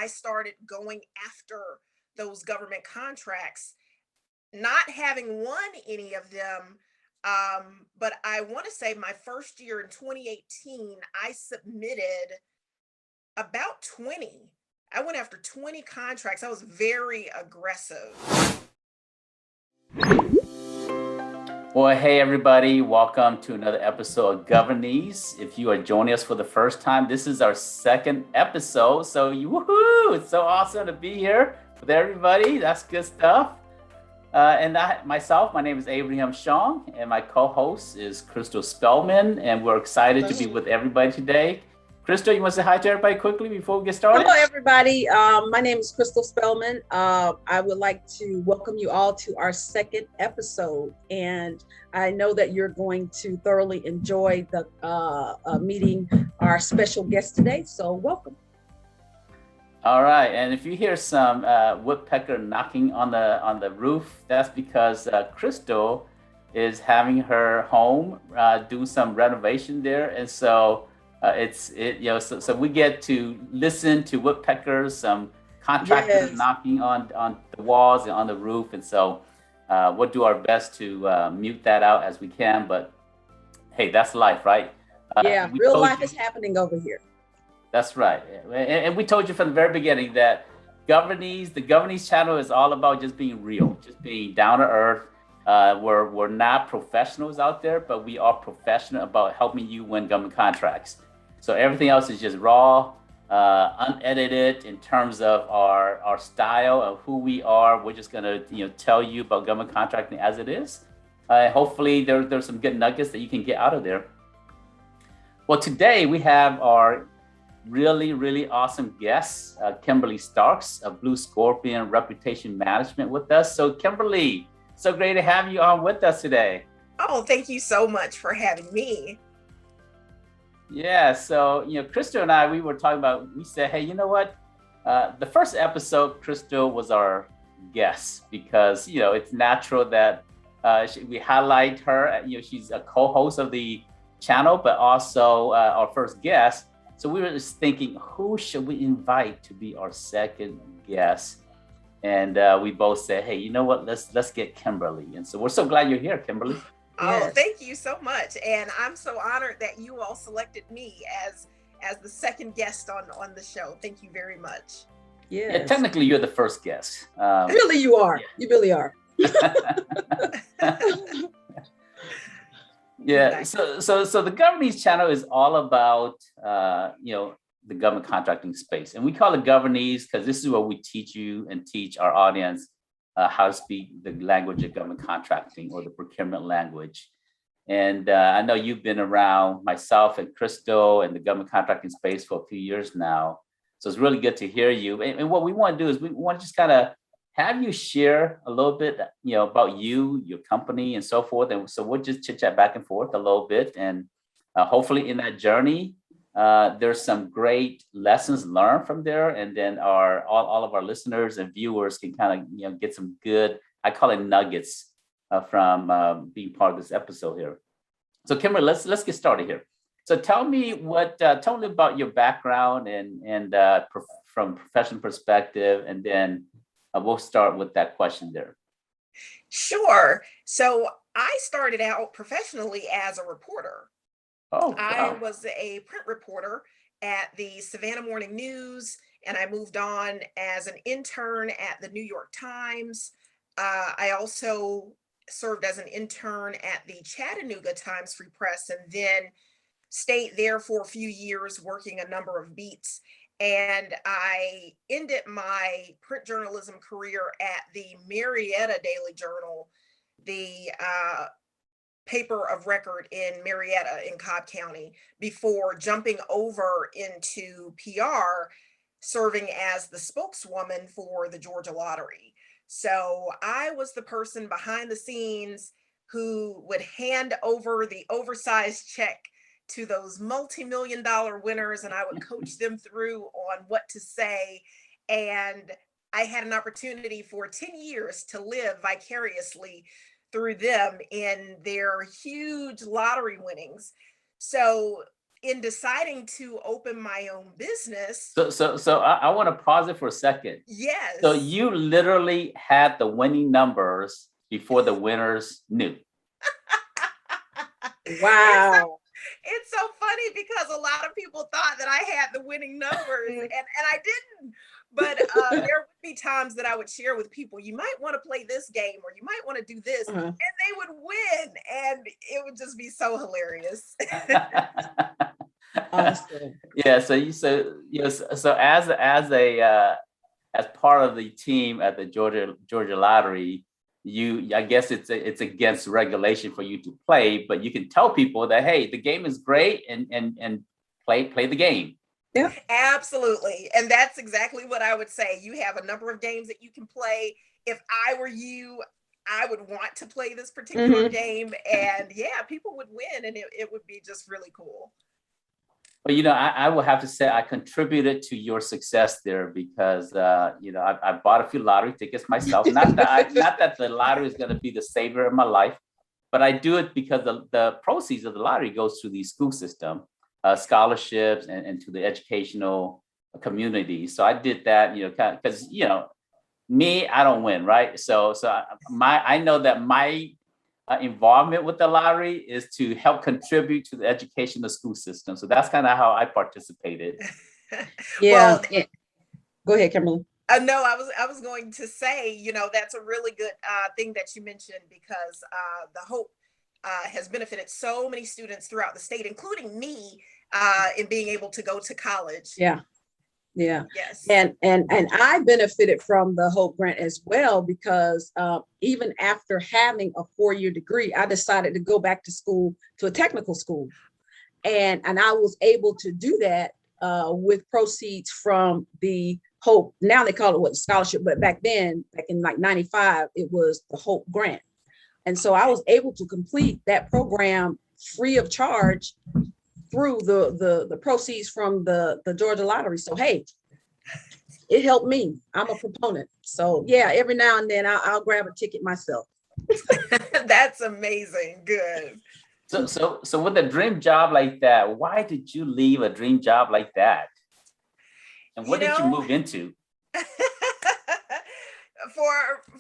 I started going after those government contracts, not having won any of them. But I want to say my first year in 2018, I submitted about 20. I went after 20 contracts. I was very aggressive. Well, hey everybody, welcome to another episode of Governese. If you are joining us for the first time, this is our second episode. So woohoo! It's so awesome to be here with everybody. That's good stuff. My name is Abraham Xiong, and my co-host is Crystal Spellman, and we're excited to be with everybody today. Crystal, you want to say hi to everybody quickly before we get started? Hello, everybody. My name is Crystal Spellman. I would like to welcome you all to our second episode. And I know that you're going to thoroughly enjoy the meeting our special guest today. So welcome. All right. And if you hear some woodpecker knocking on the roof, that's because Crystal is having her home do some renovation there. And so so we get to listen to woodpeckers, some contractors knocking on the walls and on the roof, and so we'll do our best to mute that out as we can. But hey, that's life, right? Real life is happening over here. That's right, and we told you from the very beginning that the Governese channel is all about just being real, just being down to earth. We're not professionals out there, but we are professional about helping you win government contracts. So everything else is just raw, unedited in terms of our style of who we are. We're just gonna tell you about government contracting as it is. Hopefully there's some good nuggets that you can get out of there. Well, today we have our really, really awesome guest, Kimberly Starks of Blue Scorpion Reputation Management with us. So Kimberly, so great to have you on with us today. Oh, thank you so much for having me. Yeah, so Crystal and I, we were talking about, we said, hey, you know what? The first episode, Crystal was our guest because it's natural that we highlight her. She's a co-host of the channel, but also our first guest. So we were just thinking, who should we invite to be our second guest? And we both said, hey, you know what? Let's get Kimberly. And so we're so glad you're here, Kimberly. Oh, thank you so much. And I'm so honored that you all selected me as the second guest on the show. Thank you very much. Yeah, technically you're the first guest. Really you are. Yeah. You really are. Yeah. Exactly. So the Governese channel is all about the government contracting space. And we call it Governese because this is where we teach you and teach our audience how to speak the language of government contracting or the procurement language. And I know you've been around myself and Crystal and the government contracting space for a few years now. So it's really good to hear you. And what we want to do is we want to just kind of have you share a little bit, about you, your company, and so forth. And so we'll just chit chat back and forth a little bit. And hopefully in that journey, there's some great lessons learned from there, and then all of our listeners and viewers can kind of get some good, I call it nuggets from being part of this episode here. So Kimberly, let's get started here. So tell me about your background and from professional perspective, and then we'll start with that question there. Sure. So I started out professionally as a reporter. Oh, wow. I was a print reporter at the Savannah Morning News, and I moved on as an intern at the New York Times. I also served as an intern at the Chattanooga Times Free Press, and then stayed there for a few years working a number of beats. And I ended my print journalism career at the Marietta Daily Journal, the paper of record in Marietta in Cobb County, before jumping over into PR, serving as the spokeswoman for the Georgia Lottery. So I was the person behind the scenes who would hand over the oversized check to those multi-million-dollar winners, and I would coach them through on what to say. And I had an opportunity for 10 years to live vicariously through them in their huge lottery winnings. So in deciding to open my own business, So I want to pause it for a second. yes. So you literally had the winning numbers before the winners knew. Wow. It's so funny because a lot of people thought that I had the winning numbers and I didn't. But there would be times that I would share with people, you might want to play this game or you might want to do this, and they would win. And it would just be so hilarious. Awesome. Yeah. So as part of the team at the Georgia Lottery, I guess it's against regulation for you to play, but you can tell people that, hey, the game is great and play the game. Yeah, absolutely. And that's exactly what I would say. You have a number of games that you can play. If I were you, I would want to play this particular game, and yeah, people would win, and it would be just really cool. But I will have to say I contributed to your success there because I bought a few lottery tickets myself. Not that the lottery is going to be the savior of my life, but I do it because the proceeds of the lottery goes to the school system, scholarships, and to the educational community. So I did that, because me, I don't win, right? So I know that my involvement with the lottery is to help contribute to the education of the school system. So that's kind of how I participated. Yeah. Go ahead, Kimberly. No, I was going to say, that's a really good thing that you mentioned, because the Hope has benefited so many students throughout the state, including me, in being able to go to college. Yeah. Yes. And I benefited from the Hope Grant as well, because even after having a 4-year degree, I decided to go back to school, to a technical school. And I was able to do that with proceeds from the Hope. Now they call it what, scholarship, but back then, back in like 95, it was the Hope Grant. And so I was able to complete that program free of charge through the proceeds from the Georgia Lottery. So, hey, it helped me. I'm a proponent. So yeah, every now and then I'll grab a ticket myself. That's amazing. Good. So with a dream job like that, why did you leave a dream job like that? And what did you move into?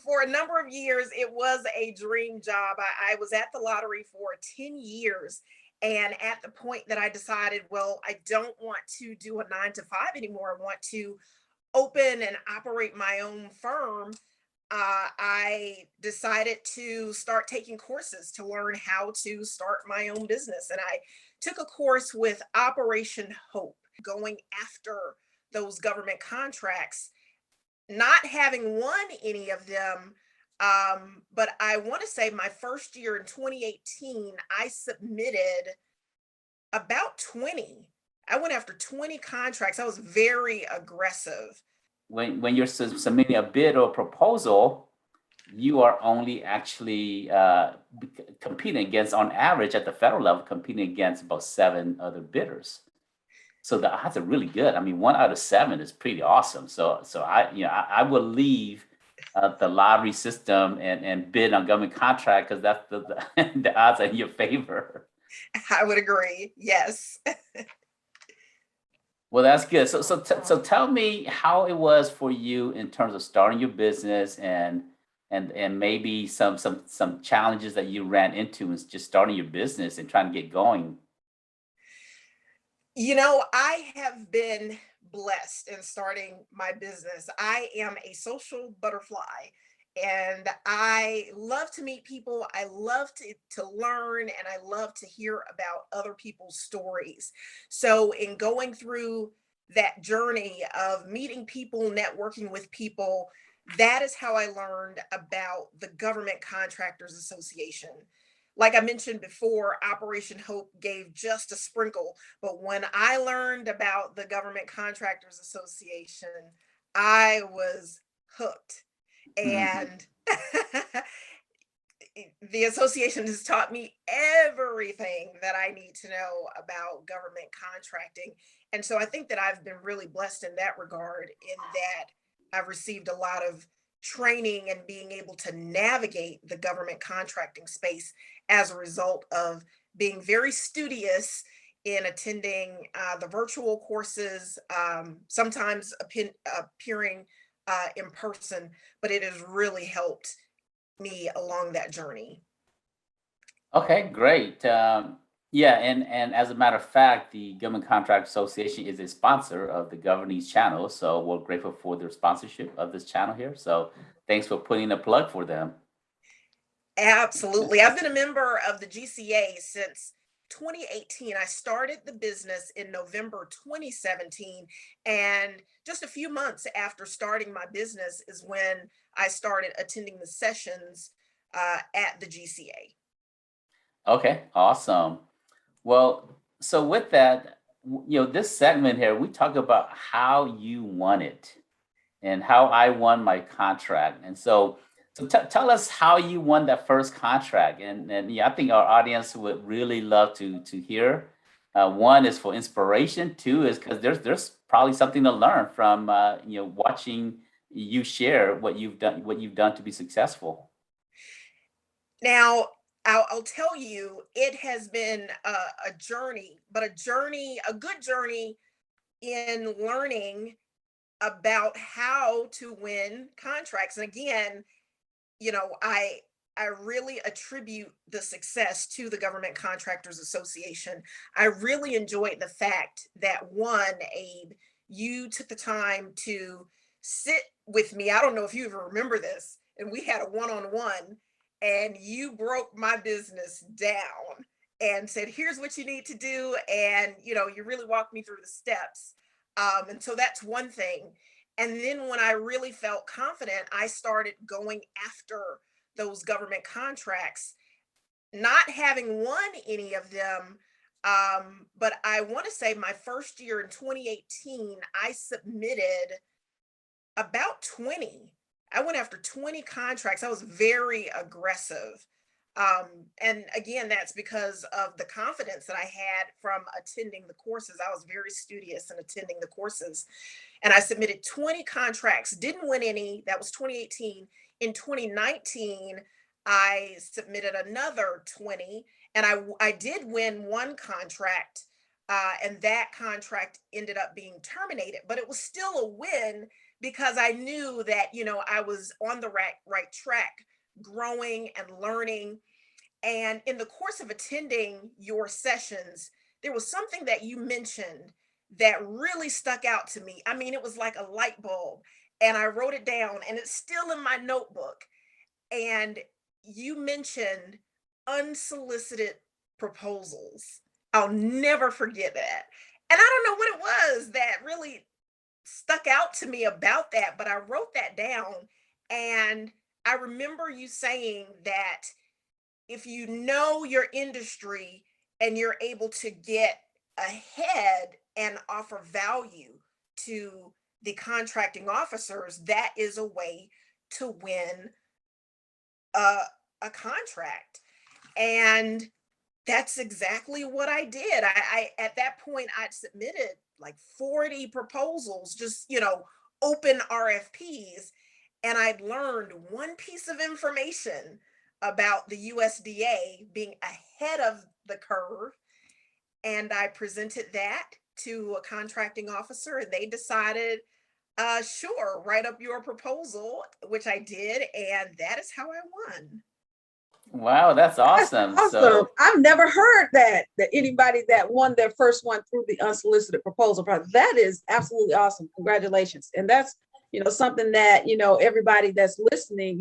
For a number of years, it was a dream job. I was at the lottery for 10 years. And at the point that I decided, well, I don't want to do a 9-to-5 anymore. I want to open and operate my own firm. I decided to start taking courses to learn how to start my own business. And I took a course with Operation Hope, going after those government contracts, not having won any of them. But I want to say my first year in 2018, I submitted about 20. I went after 20 contracts. I was very aggressive. When you're submitting a bid or proposal, you are only actually competing against, on average at the federal level, competing against about 7 other bidders. So the odds are really good. I mean, 1 out of 7 is pretty awesome. So I will leave the lottery system and bid on government contract, because that's the odds are in your favor. I would agree. Yes. Well, that's good. So tell me how it was for you in terms of starting your business and maybe some challenges that you ran into in just starting your business and trying to get going. I have been blessed in starting my business. I am a social butterfly, and I love to meet people. I love to learn, and I love to hear about other people's stories. So in going through that journey of meeting people, networking with people, that is how I learned about the Government Contractors Association. Like I mentioned before, Operation Hope gave just a sprinkle, but when I learned about the Government Contractors Association, I was hooked. And the association has taught me everything that I need to know about government contracting. And so I think that I've been really blessed in that regard, in that I've received a lot of training and being able to navigate the government contracting space as a result of being very studious in attending the virtual courses, sometimes appearing in person, but it has really helped me along that journey. Okay, great. Yeah, and as a matter of fact, the Government Contract Association is a sponsor of the Governese channel, so we're grateful for their sponsorship of this channel here. So thanks for putting a plug for them. Absolutely. I've been a member of the GCA since 2018. I started the business in November 2017. And just a few months after starting my business is when I started attending the sessions at the GCA. Okay, awesome. Well, so with that, this segment here, we talk about how you won it and how I won my contract. And so tell us how you won that first contract. And yeah, I think our audience would really love to hear. One is for inspiration. Two is because there's probably something to learn from watching you share what you've done to be successful. Now, I'll tell you, it has been a journey, but a good journey in learning about how to win contracts. And again, I really attribute the success to the Government Contractors Association. I really enjoyed the fact that one, Abe, you took the time to sit with me. I don't know if you even remember this, and we had a one-on-one, and you broke my business down and said, here's what you need to do. And, you really walked me through the steps. And so that's one thing. And then when I really felt confident, I started going after those government contracts, not having won any of them. But I want to say my first year in 2018, I submitted about 20. I went after 20 contracts. I was very aggressive. And again, that's because of the confidence that I had from attending the courses. I was very studious in attending the courses. And I submitted 20 contracts, didn't win any. That was 2018. In 2019, I submitted another 20, and I did win one contract, and that contract ended up being terminated. But it was still a win because I knew that I was on the right track, growing and learning. And in the course of attending your sessions, there was something that you mentioned that really stuck out to me. I mean, it was like a light bulb, and I wrote it down, and it's still in my notebook. And you mentioned unsolicited proposals. I'll never forget that. And I don't know what it was that really stuck out to me about that, but I wrote that down. And I remember you saying that if you know your industry and you're able to get ahead and offer value to the contracting officers, that is a way to win a, a contract. And that's exactly what I did. I at that point I'd submitted like 40 proposals, just open RFPs, and I'd learned one piece of information about the USDA being ahead of the curve, and I presented that to a contracting officer, and they decided, sure, write up your proposal, which I did, and that is how I won. Wow, that's awesome. Awesome. So I've never heard that anybody that won their first one through the unsolicited proposal process. That is absolutely awesome. Congratulations. And that's, something that, everybody that's listening,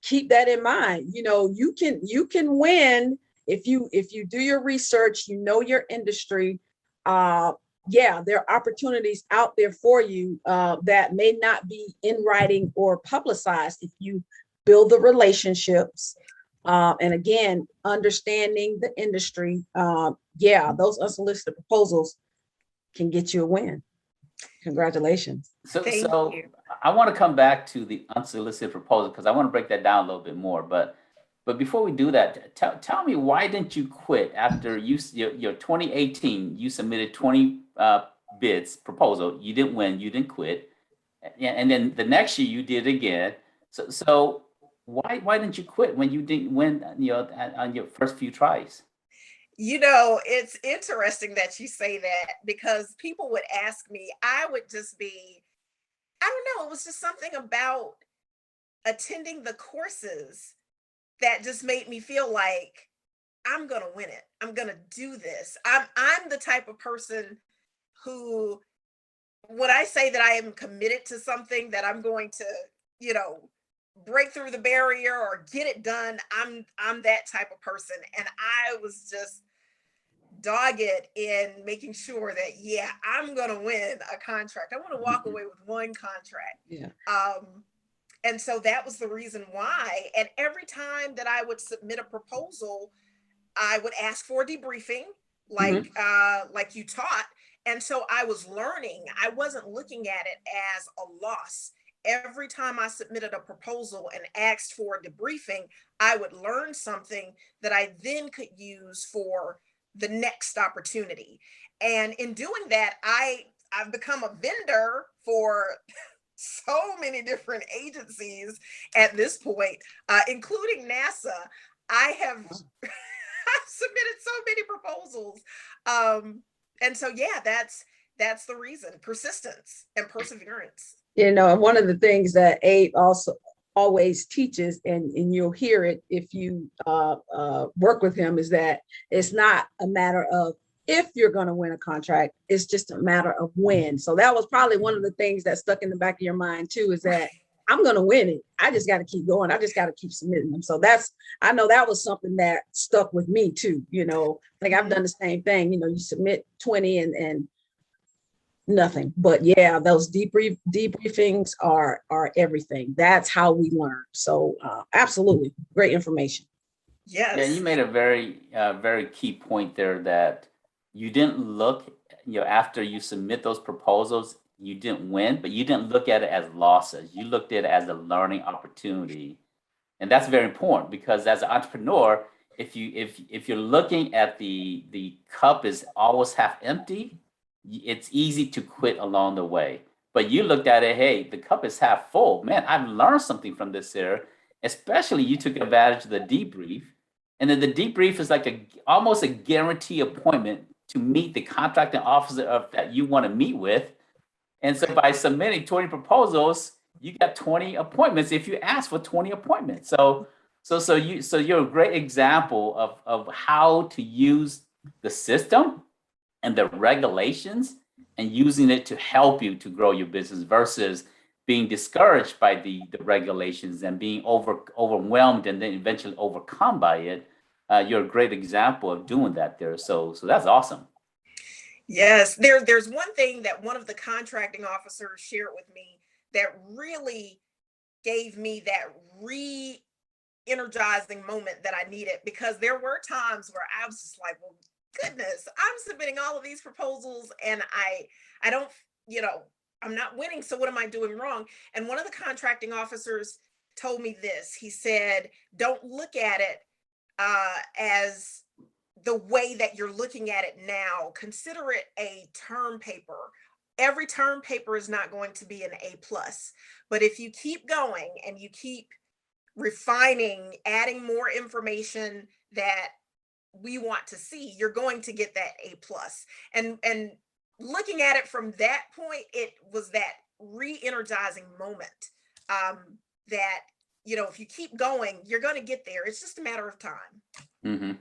keep that in mind. You can win if you do your research, your industry. Yeah, there are opportunities out there for you that may not be in writing or publicized if you build the relationships. And again, understanding the industry. Yeah, those unsolicited proposals can get you a win. Congratulations. So Thank you. I want to come back to the unsolicited proposal because I want to break that down a little bit more. But before we do that, tell me, why didn't you quit after your 2018? You submitted 20 bids proposal. You didn't win. You didn't quit, and then the next year you did again. So why didn't you quit when you didn't win? On your first few tries. It's interesting that you say that, because people would ask me, I would just be, I don't know, it was just something about attending the courses that just made me feel like I'm going to win it. I'm going to do this. I'm the type of person who, when I say that I am committed to something, that I'm going to, you know, break through the barrier or get it done, I'm that type of person. And I was just dogged in making sure that, yeah, I'm going to win a contract. I want to walk away with one contract. Yeah. And so that was the reason why. And every time that I would submit a proposal, I would ask for a debriefing, like you taught. And so I was learning. I wasn't looking at it as a loss. Every time I submitted a proposal and asked for a debriefing, I would learn something that I then could use for the next opportunity. And in doing that, I've become a vendor for so many different agencies at this point, including NASA. I have I've submitted so many proposals. And so, yeah, that's the reason: persistence and perseverance. And one of the things that Abe also always teaches, and you'll hear it if you work with him, is that it's not a matter of if you're going to win a contract, it's just a matter of when. So that was probably one of the things that stuck in the back of your mind too, is that I'm going to win it. I just got to keep going. I just got to keep submitting them. So I know that was something that stuck with me too. Like I've done the same thing. You submit 20 and nothing. But yeah, those debriefings are everything. That's how we learn. So absolutely great information. Yes. Yeah, you made a very key point there, that you didn't look, after you submit those proposals, you didn't win, but you didn't look at it as losses. You looked at it as a learning opportunity. And that's very important, because as an entrepreneur, if you're looking at the cup is always half empty, it's easy to quit along the way. But you looked at it, hey, the cup is half full. Man, I've learned something from this here. Especially you took advantage of the debrief. And then the debrief is like almost a guarantee appointment to meet the contracting officer that you want to meet with. And so by submitting 20 proposals, you got 20 appointments if you ask for 20 appointments. So you're a great example of how to use the system and the regulations and using it to help you to grow your business, versus being discouraged by the regulations and being overwhelmed and then eventually overcome by it. You're a great example of doing that there. So that's awesome. Yes, there's one thing that one of the contracting officers shared with me that really gave me that re-energizing moment that I needed, because there were times where I was just like, well, goodness, I'm submitting all of these proposals and I don't, I'm not winning. So what am I doing wrong? And one of the contracting officers told me this. He said, don't look at it as the way that you're looking at it now. Consider it a term paper. Every term paper is not going to be an A+, but if you keep going and you keep refining, adding more information that we want to see, you're going to get that A+. And looking at it from that point, it was that re-energizing moment, that, if you keep going, you're going to get there. It's just a matter of time. Mm-hmm.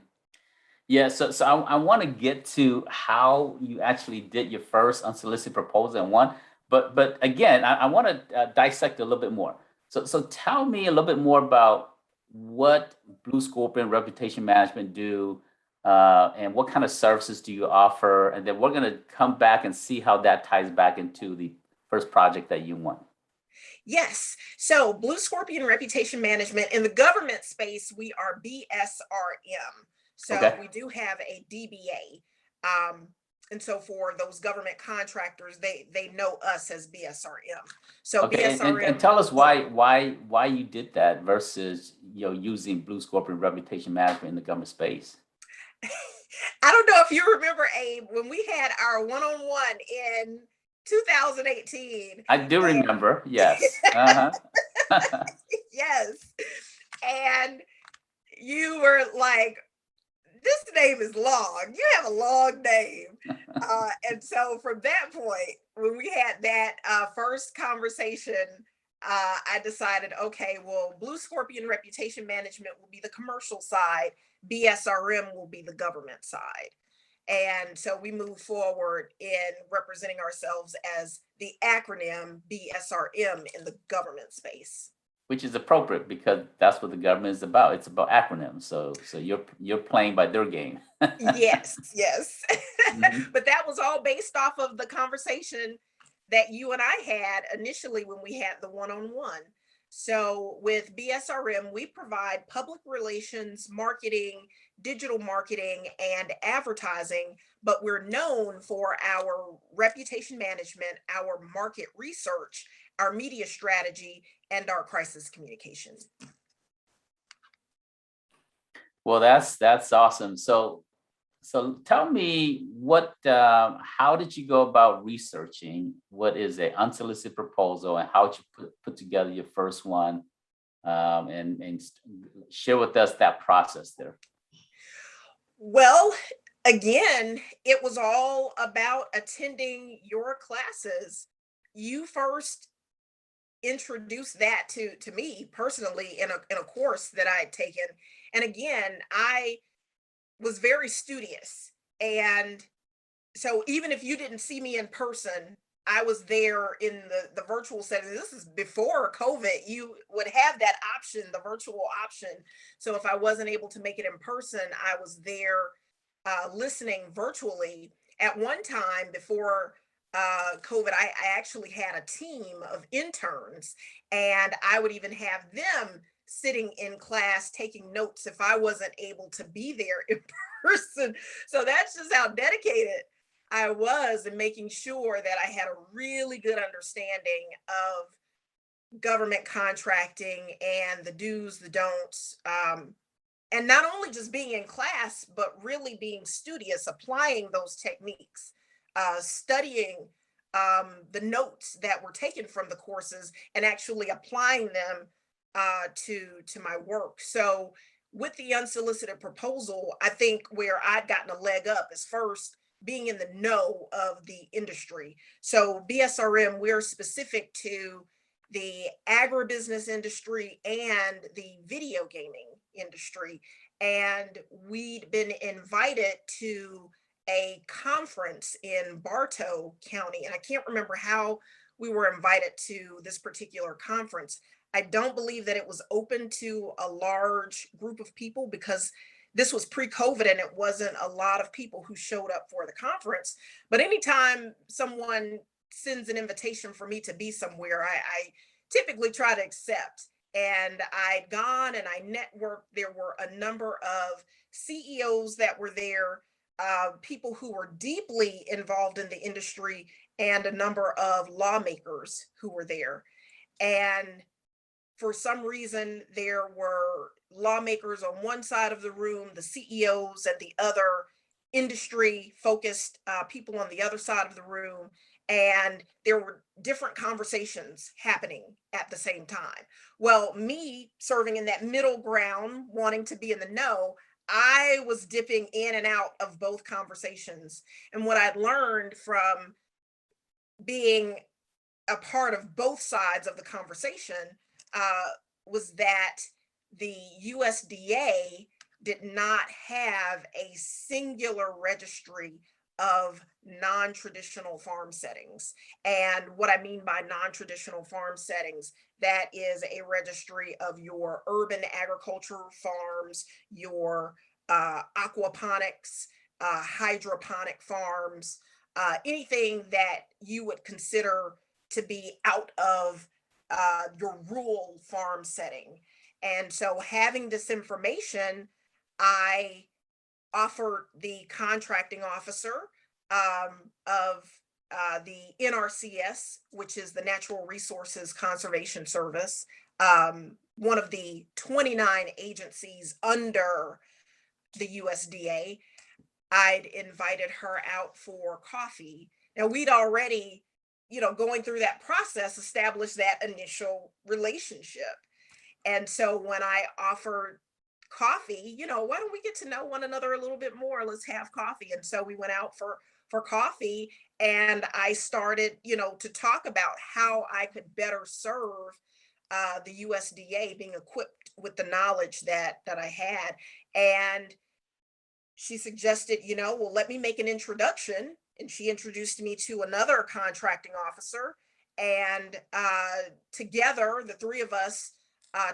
Yeah, so I want to get to how you actually did your first unsolicited proposal and won. But again, I want to dissect a little bit more. So tell me a little bit more about what Blue Scorpion Reputation Management do, and what kind of services do you offer? And then we're going to come back and see how that ties back into the first project that you won. Yes. So Blue Scorpion Reputation Management, in the government space, we are BSRM. So Okay. we do have a DBA. And so for those government contractors, they know us as BSRM. So Okay, BSRM. and tell us why you did that versus using Blue Scorpion Reputation Management in the government space. I don't know if you remember, Abe, when we had our one-on-one in 2018. I do remember, yes. Uh-huh. Yes. And you were like, this name is long. You have a long name. And so from that point, when we had that first conversation, I decided, okay, well, Blue Scorpion Reputation Management will be the commercial side, BSRM will be the government side. And so we move forward in representing ourselves as the acronym BSRM in the government space. Which is appropriate because that's what the government is about. It's about acronyms. So you're playing by their game. Yes, yes. Mhm. But that was all based off of the conversation that you and I had initially when we had the one-on-one. So with BSRM, we provide public relations, marketing, digital marketing, and advertising, but we're known for our reputation management, our market research, our media strategy, and our crisis communication. Well, that's awesome. So tell me how did you go about researching what is a unsolicited proposal and how did you put together your first one, and share with us that process there. Well, again, it was all about attending your classes. You first introduced that to me personally in a course that I had taken. And again, I was very studious. And so even if you didn't see me in person, I was there in the virtual setting. This is before COVID. You would have that option, the virtual option. So if I wasn't able to make it in person, I was there listening virtually. At one time before COVID, I actually had a team of interns, and I would even have them sitting in class taking notes if I wasn't able to be there in person. So that's just how dedicated I was in making sure that I had a really good understanding of government contracting and the do's, the don'ts. And not only just being in class, but really being studious, applying those techniques, studying the notes that were taken from the courses and actually applying them to my work. So with the unsolicited proposal, I think where I'd gotten a leg up is first being in the know of the industry. So BSRM, we're specific to the agribusiness industry and the video gaming industry. And we'd been invited to a conference in Bartow County. And I can't remember how we were invited to this particular conference. I don't believe that it was open to a large group of people because this was pre-COVID and it wasn't a lot of people who showed up for the conference. But anytime someone sends an invitation for me to be somewhere, I typically try to accept. And I'd gone and I networked. There were a number of CEOs that were there, people who were deeply involved in the industry, and a number of lawmakers who were there. And for some reason, there were lawmakers on one side of the room, the CEOs and the other industry focused people on the other side of the room. And there were different conversations happening at the same time. Well, me serving in that middle ground, wanting to be in the know, I was dipping in and out of both conversations. And what I'd learned from being a part of both sides of the conversation was that the USDA did not have a singular registry of non-traditional farm settings. And what I mean by non-traditional farm settings, that is a registry of your urban agriculture farms, your aquaponics, hydroponic farms, anything that you would consider to be out of your rural farm setting. And so having this information, I offered the contracting officer of the NRCS, which is the Natural Resources Conservation Service, one of the 29 agencies under the USDA. I'd invited her out for coffee. Now we'd already, going through that process, established that initial relationship. And so when I offered coffee, why don't we get to know one another a little bit more? Let's have coffee. And so we went out for coffee, and I started, to talk about how I could better serve the USDA, being equipped with the knowledge that I had. And she suggested, well, let me make an introduction. And she introduced me to another contracting officer. And together, the three of us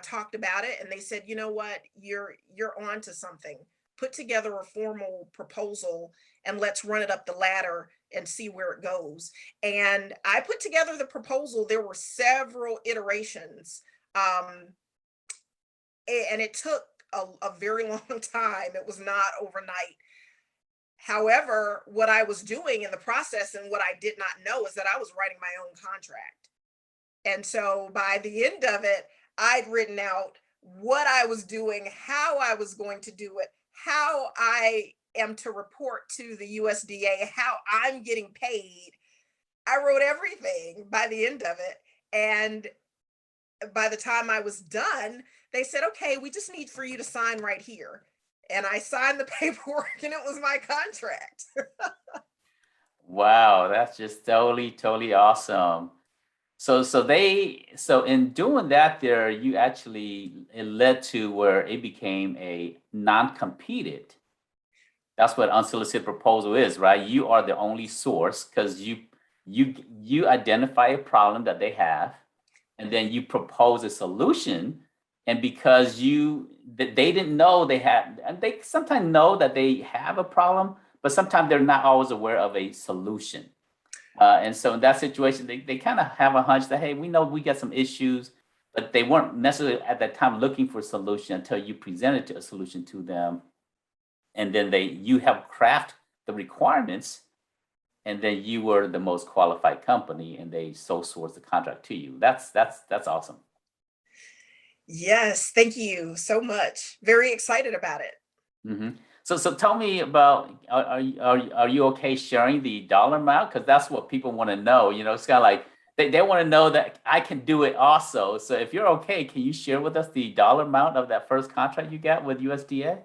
talked about it. And they said, you know what, you're on to something. Put together a formal proposal and let's run it up the ladder and see where it goes. And I put together the proposal. There were several iterations. And it took a very long time. It was not overnight. However, what I was doing in the process and what I did not know is that I was writing my own contract. And so by the end of it, I'd written out what I was doing, how I was going to do it, how I am to report to the USDA, how I'm getting paid. I wrote everything by the end of it. And by the time I was done, they said, okay, we just need for you to sign right here. And I signed the paperwork and it was my contract. Wow, that's just totally awesome. So in doing that there, it led to where it became a non-competed. That's what unsolicited proposal is, right? You are the only source because you identify a problem that they have, and then you propose a solution. And because they didn't know they had, and they sometimes know that they have a problem, but sometimes they're not always aware of a solution. And so in that situation, they kind of have a hunch that, hey, we know we got some issues, but they weren't necessarily at that time looking for a solution until you presented a solution to them. And then you have craft the requirements, and then you were the most qualified company, and they sole source the contract to you. That's awesome. Yes, thank you so much. Very excited about it. Mm-hmm. So tell me about, are you okay sharing the dollar amount? Because that's what people want to know. It's kind of like they want to know that I can do it also. So if you're okay, can you share with us the dollar amount of that first contract you got with USDA?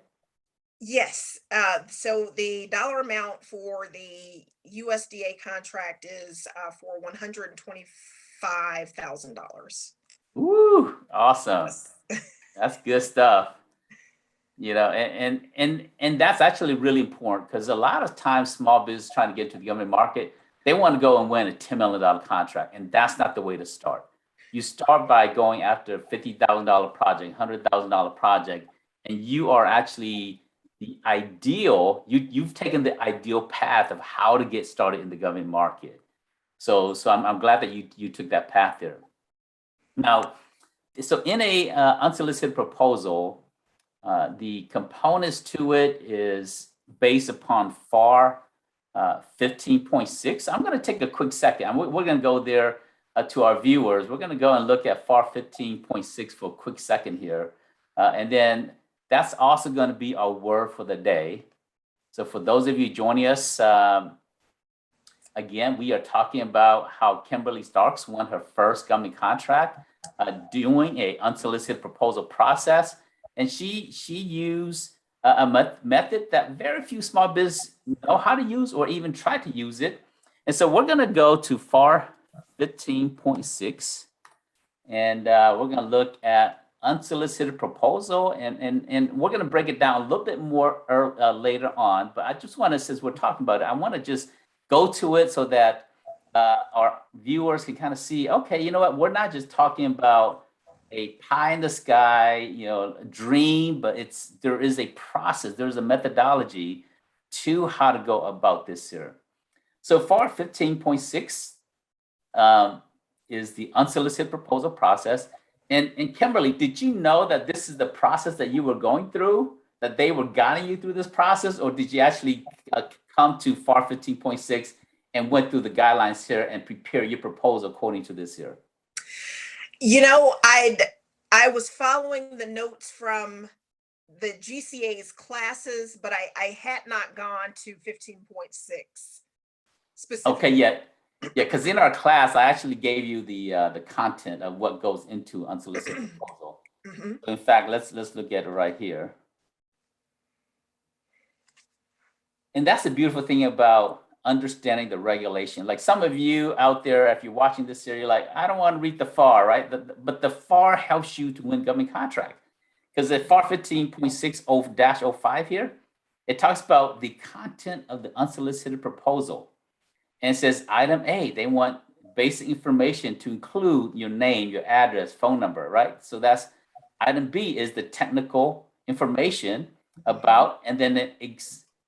Yes. So the dollar amount for the USDA contract is for $125,000. Ooh, awesome. That's good stuff. And that's actually really important because a lot of times small business trying to get into the government market, they want to go and win a $10 million contract. And that's not the way to start. You start by going after a $50,000 project, $100,000 project, and you are actually the ideal, you've taken the ideal path of how to get started in the government market. So I'm glad that you took that path there. Now, so in a unsolicited proposal, the components to it is based upon FAR 15.6. I'm going to take a quick second. We're going to go there to our viewers. We're going to go and look at FAR 15.6 for a quick second here. And then that's also going to be our word for the day. So for those of you joining us, again, we are talking about how Kimberly Starks won her first government contract doing a unsolicited proposal process. And she used a method that very few small businesses know how to use or even try to use it. And so we're going to go to FAR 15.6, and we're going to look at unsolicited proposal, and we're going to break it down a little bit more later on. But I just want to, since we're talking about it, I want to just go to it so that our viewers can kind of see, okay, you know what, we're not just talking about a pie in the sky, dream, but there is a process, there's a methodology to how to go about this here. So FAR 15.6 is the unsolicited proposal process. And Kimberly, did you know that this is the process that you were going through, that they were guiding you through this process, or did you actually come to FAR 15.6 and went through the guidelines here and prepare your proposal according to this here? I was following the notes from the GCA's classes, but I had not gone to 15.6 specifically. Okay, yeah, because in our class, I actually gave you the content of what goes into unsolicited proposal. Mm-hmm. So in fact, let's look at it right here. And that's the beautiful thing about understanding the regulation. Like some of you out there, if you're watching this series, you're like, I don't want to read the FAR, right? But the FAR helps you to win government contract. Because the FAR 15.60-05 here, it talks about the content of the unsolicited proposal. And it says item A, they want basic information to include your name, your address, phone number, right? So that's item B is the technical information about, and then an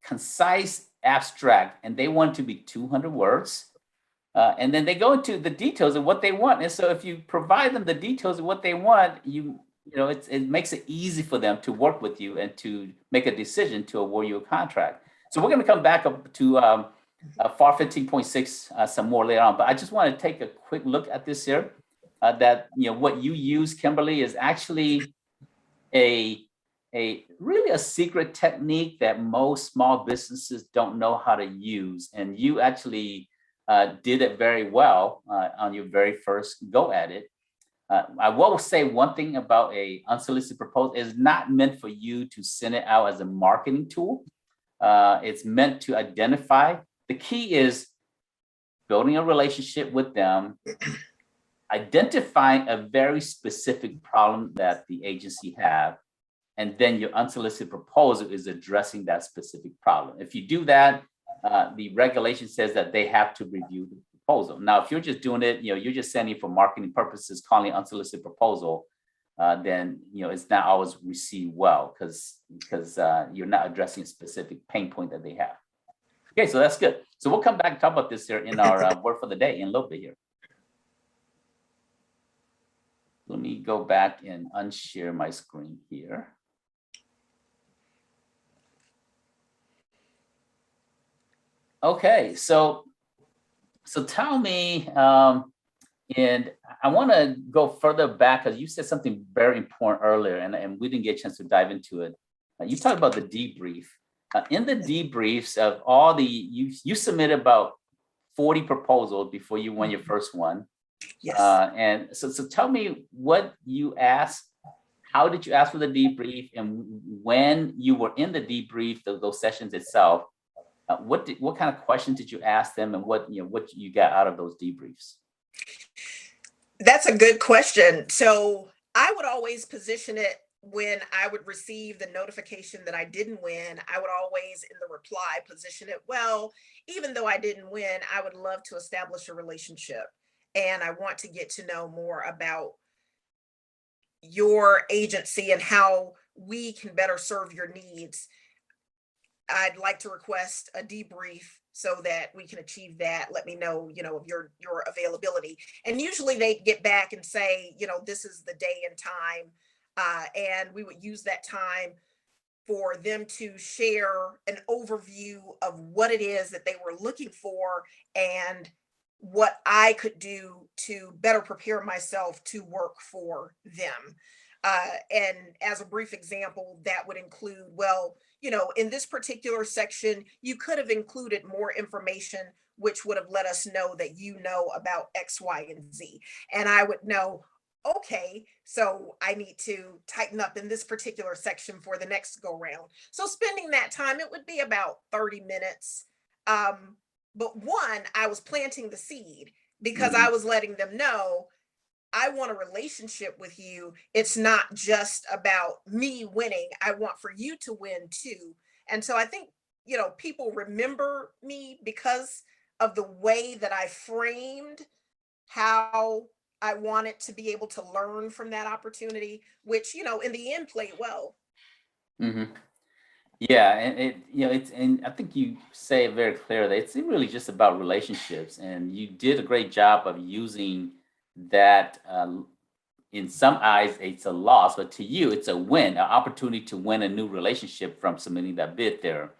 concise abstract, and they want it to be 200 words. And then they go into the details of what they want. And so if you provide them the details of what they want, you know, it makes it easy for them to work with you and to make a decision to award you a contract. So we're going to come back up to FAR 15.6 some more later on, but I just want to take a quick look at this here. That, you know, what you use, Kimberly, is actually a really a secret technique that most small businesses don't know how to use, and you actually did it very well on your very first go at it. I will say one thing about a unsolicited proposal is not meant for you to send it out as a marketing tool. It's meant to identify. The key is building a relationship with them, identifying a very specific problem that the agency have, and then your unsolicited proposal is addressing that specific problem. If you do that, the regulation says that they have to review the proposal. Now, if you're just doing it, you know, you're just sending for marketing purposes, calling it unsolicited proposal, then, you know, it's not always received well because you're not addressing a specific pain point that they have. Okay, so that's good. So we'll come back and talk about this here in our word for the day in a little bit here. Let me go back and unshare my screen here. Okay, so tell me, and I want to go further back because you said something very important earlier, and we didn't get a chance to dive into it. You talked about the debrief. In the debriefs of all the, you submitted about 40 proposals before you won your first one. Yes. And so tell me what you asked. How did you ask for the debrief, and when you were in the debrief, those sessions itself, what kind of questions did you ask them, and what you got out of those debriefs? That's a good question. So I would always position it when I would receive the notification that I didn't win. I would always in the reply position it, well, even though I didn't win, I would love to establish a relationship, and I want to get to know more about your agency and how we can better serve your needs. I'd like to request a debrief so that we can achieve that. Let me know, of your availability. And usually they get back and say, this is the day and time. And we would use that time for them to share an overview of what it is that they were looking for and what I could do to better prepare myself to work for them. And as a brief example, that would include, well, in this particular section, you could have included more information, which would have let us know that you know about X, Y, and Z. And I would know, okay, so I need to tighten up in this particular section for the next go round. So spending that time, it would be about 30 minutes. But one, I was planting the seed because I was letting them know I want a relationship with you. It's not just about me winning. I want for you to win too. And so I think, people remember me because of the way that I framed how I wanted to be able to learn from that opportunity, which, in the end played well. Mm-hmm. Yeah, and and I think you say it very clearly. It's really just about relationships, and you did a great job of using that. In some eyes, it's a loss, but to you, it's a win, an opportunity to win a new relationship from submitting that bid there.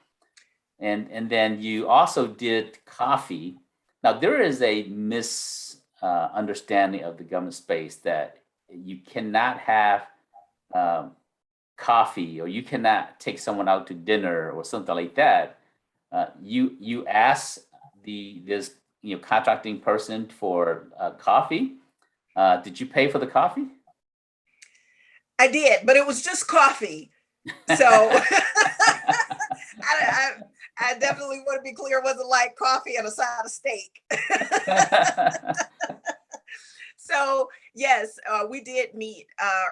And then you also did coffee. Now there is a misunderstanding of the government space that you cannot have coffee, or you cannot take someone out to dinner or something like that. You ask this contracting person for coffee. Did you pay for the coffee? I did, but it was just coffee. So I I definitely want to be clear, it wasn't like coffee and a side of steak. So yes, we did meet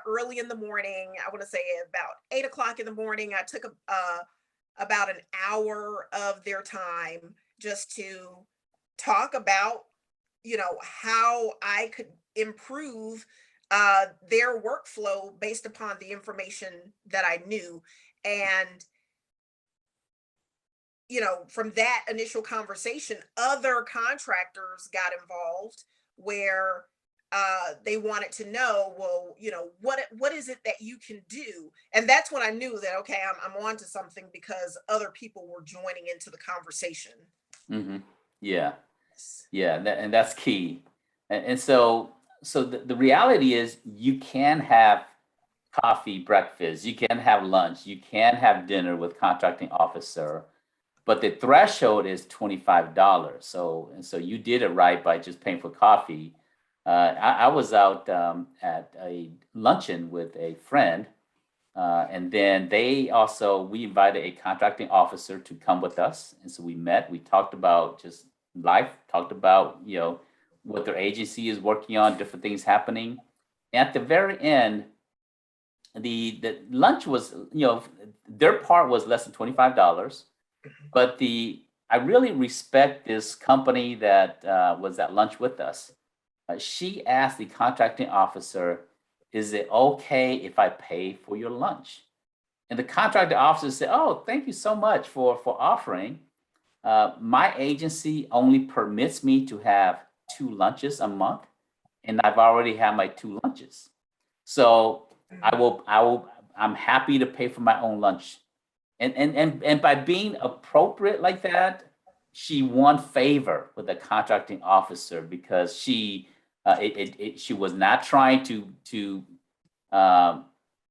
early in the morning. I want to say about 8 o'clock in the morning. I took about an hour of their time just to talk about, how I could improve their workflow based upon the information that I knew. And from that initial conversation, other contractors got involved where they wanted to know, well, what is it that you can do? And that's when I knew that, okay, I'm on to something because other people were joining into the conversation. Hmm. Yeah, yeah, and that's key. And so the reality is you can have coffee, breakfast, you can have lunch, you can have dinner with contracting officer, but the threshold is $25. So you did it right by just paying for coffee. I was out at a luncheon with a friend, and then we invited a contracting officer to come with us, and so we met. We talked about just life, talked about what their agency is working on, different things happening. And at the very end, the lunch was their part was less than $25, but I really respect this company that was at lunch with us. She asked the contracting officer, "Is it okay if I pay for your lunch?" And the contracting officer said, "Oh, thank you so much for offering. My agency only permits me to have 2 lunches a month, and I've already had my 2 lunches. So I'm happy to pay for my own lunch." And by being appropriate like that, she won favor with the contracting officer because she was not trying to um,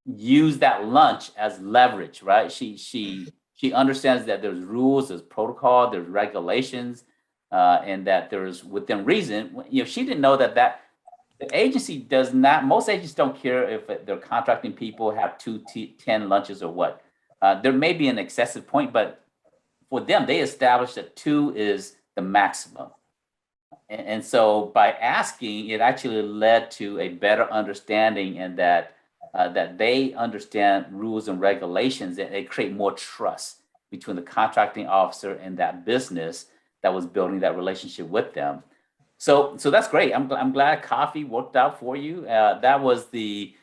use that lunch as leverage, right? She understands that there's rules, there's protocol, there's regulations, and that there's within reason. She didn't know that the agency does not. Most agents don't care if their contracting people have 10 lunches or what. There may be an excessive point, but for them, they established that 2 is the maximum. And so by asking, it actually led to a better understanding, and that they understand rules and regulations, and they create more trust between the contracting officer and that business that was building that relationship with them. So that's great. I'm glad coffee worked out for you. That was the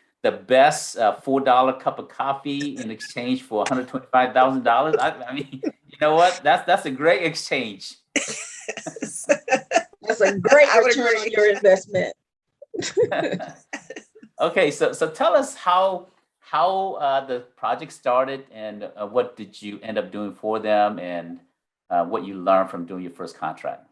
best $4 cup of coffee in exchange for $125,000. I mean, you know what? That's a great exchange. That's a great I would return on agree. your investment. Okay, so tell us how the project started, and what did you end up doing for them, and what you learned from doing your first contract.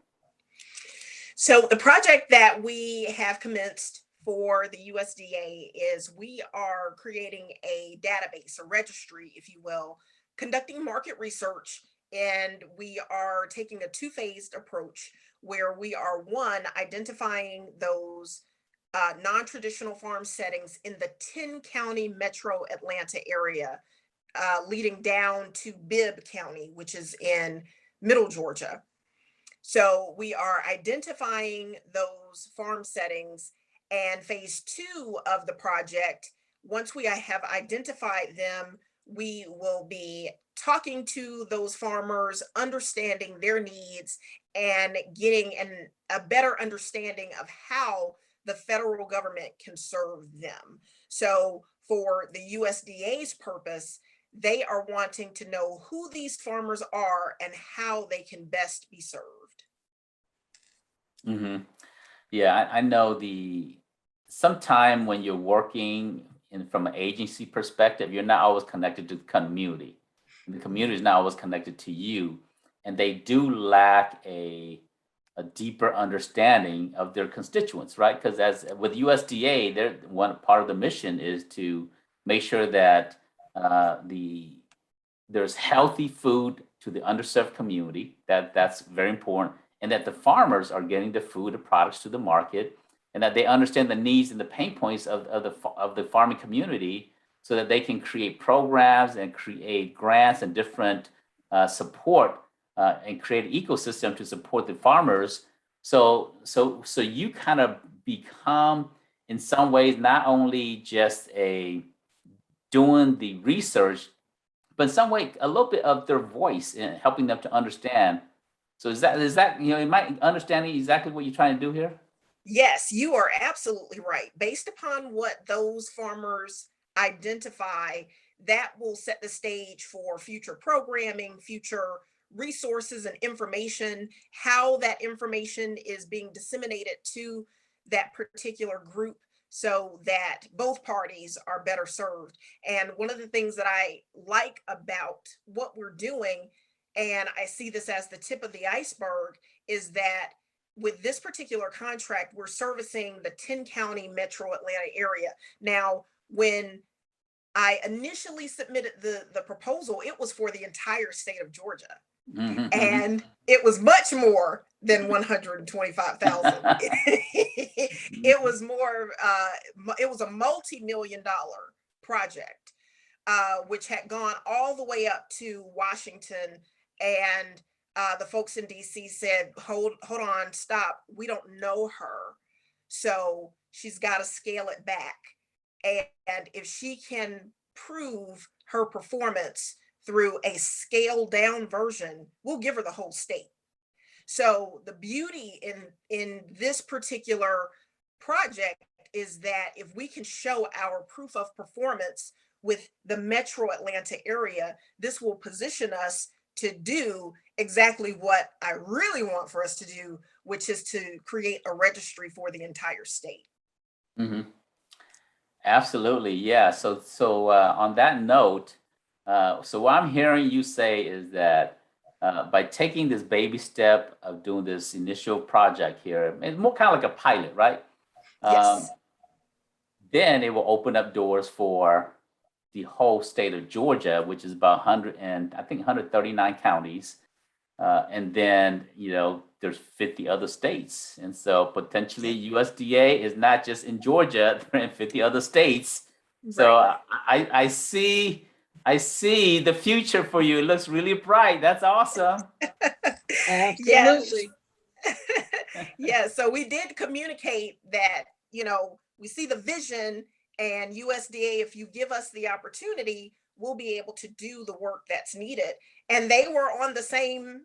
So the project that we have commenced for the USDA is we are creating a database, a registry, if you will, conducting market research, and we are taking a two-phased approach where we are, one, identifying those non-traditional farm settings in the 10-county metro Atlanta area, leading down to Bibb County, which is in middle Georgia. So we are identifying those farm settings, and phase 2 of the project, once we have identified them, we will be talking to those farmers, understanding their needs, and getting a better understanding of how the federal government can serve them. So for the USDA's purpose, they are wanting to know who these farmers are and how they can best be served. Mm-hmm. Yeah, I know sometime when you're working from an agency perspective, you're not always connected to the community. And the community is not always connected to you, and they do lack a deeper understanding of their constituents, right? Because as with USDA, one part of the mission is to make sure that there's healthy food to the underserved community. That's very important, and that the farmers are getting the food, the products to the market, and that they understand the needs and the pain points of the farming community, so that they can create programs and create grants and different support and create an ecosystem to support the farmers. So you kind of become, in some ways, not only just doing the research, but in some way a little bit of their voice in helping them to understand. So is that am I understanding exactly what you're trying to do here? Yes, you are absolutely right. Based upon what those farmers identify, that will set the stage for future programming, future resources and information, how that information is being disseminated to that particular group so that both parties are better served. And one of the things that I like about what we're doing, and I see this as the tip of the iceberg, is that with this particular contract, we're servicing the 10 county metro Atlanta area. Now, when I initially submitted the proposal, it was for the entire state of Georgia. And it was much more than 125,000. It was more, it was a multi-million-dollar project, which had gone all the way up to Washington. And the folks in DC said, hold on, stop. We don't know her. So she's got to scale it back. And if she can prove her performance through a scaled down version, we'll give her the whole state. So the beauty in this particular project is that if we can show our proof of performance with the metro Atlanta area, this will position us to do exactly what I really want for us to do, which is to create a registry for the entire state. Mm-hmm. Absolutely, yeah. So on that note, so what I'm hearing you say is that by taking this baby step of doing this initial project here, it's more kind of like a pilot, right? Yes. Then it will open up doors for the whole state of Georgia, which is about 100 and I think 139 counties. And then, there's 50 other states. And so potentially USDA is not just in Georgia, they're in 50 other states. So Right. I see the future for you. It looks really bright. That's awesome. Absolutely. Yeah, so we did communicate that, we see the vision, and USDA, if you give us the opportunity, we'll be able to do the work that's needed. And they were on the same,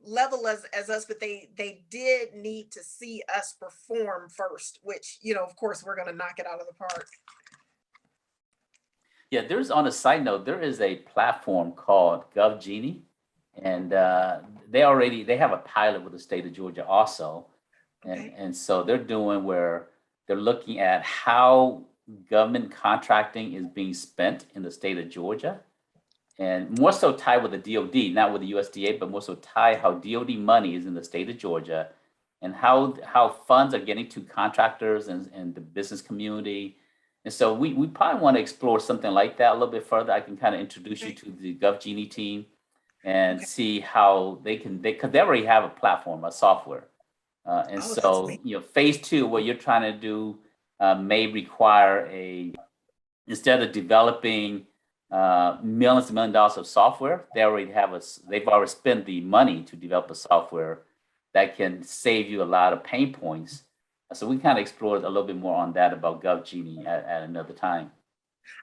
level as us, but they did need to see us perform first, which, of course, we're going to knock it out of the park. Yeah, on a side note, there is a platform called GovGenie, and they have a pilot with the state of Georgia also. Okay. And so they're doing where they're looking at how government contracting is being spent in the state of Georgia, and more so tied with the DOD, not with the USDA, but more so tied how DOD money is in the state of Georgia, and how funds are getting to contractors and the business community. And so we probably want to explore something like that a little bit further. I can kind of introduce you to the GovGenie team and see how because they already have a platform, a software. And so, phase 2, what you're trying to do may require instead of developing millions and millions of dollars of software, they've already spent the money to develop a software that can save you a lot of pain points. So we kind of explored a little bit more on that about GovGenie at another time.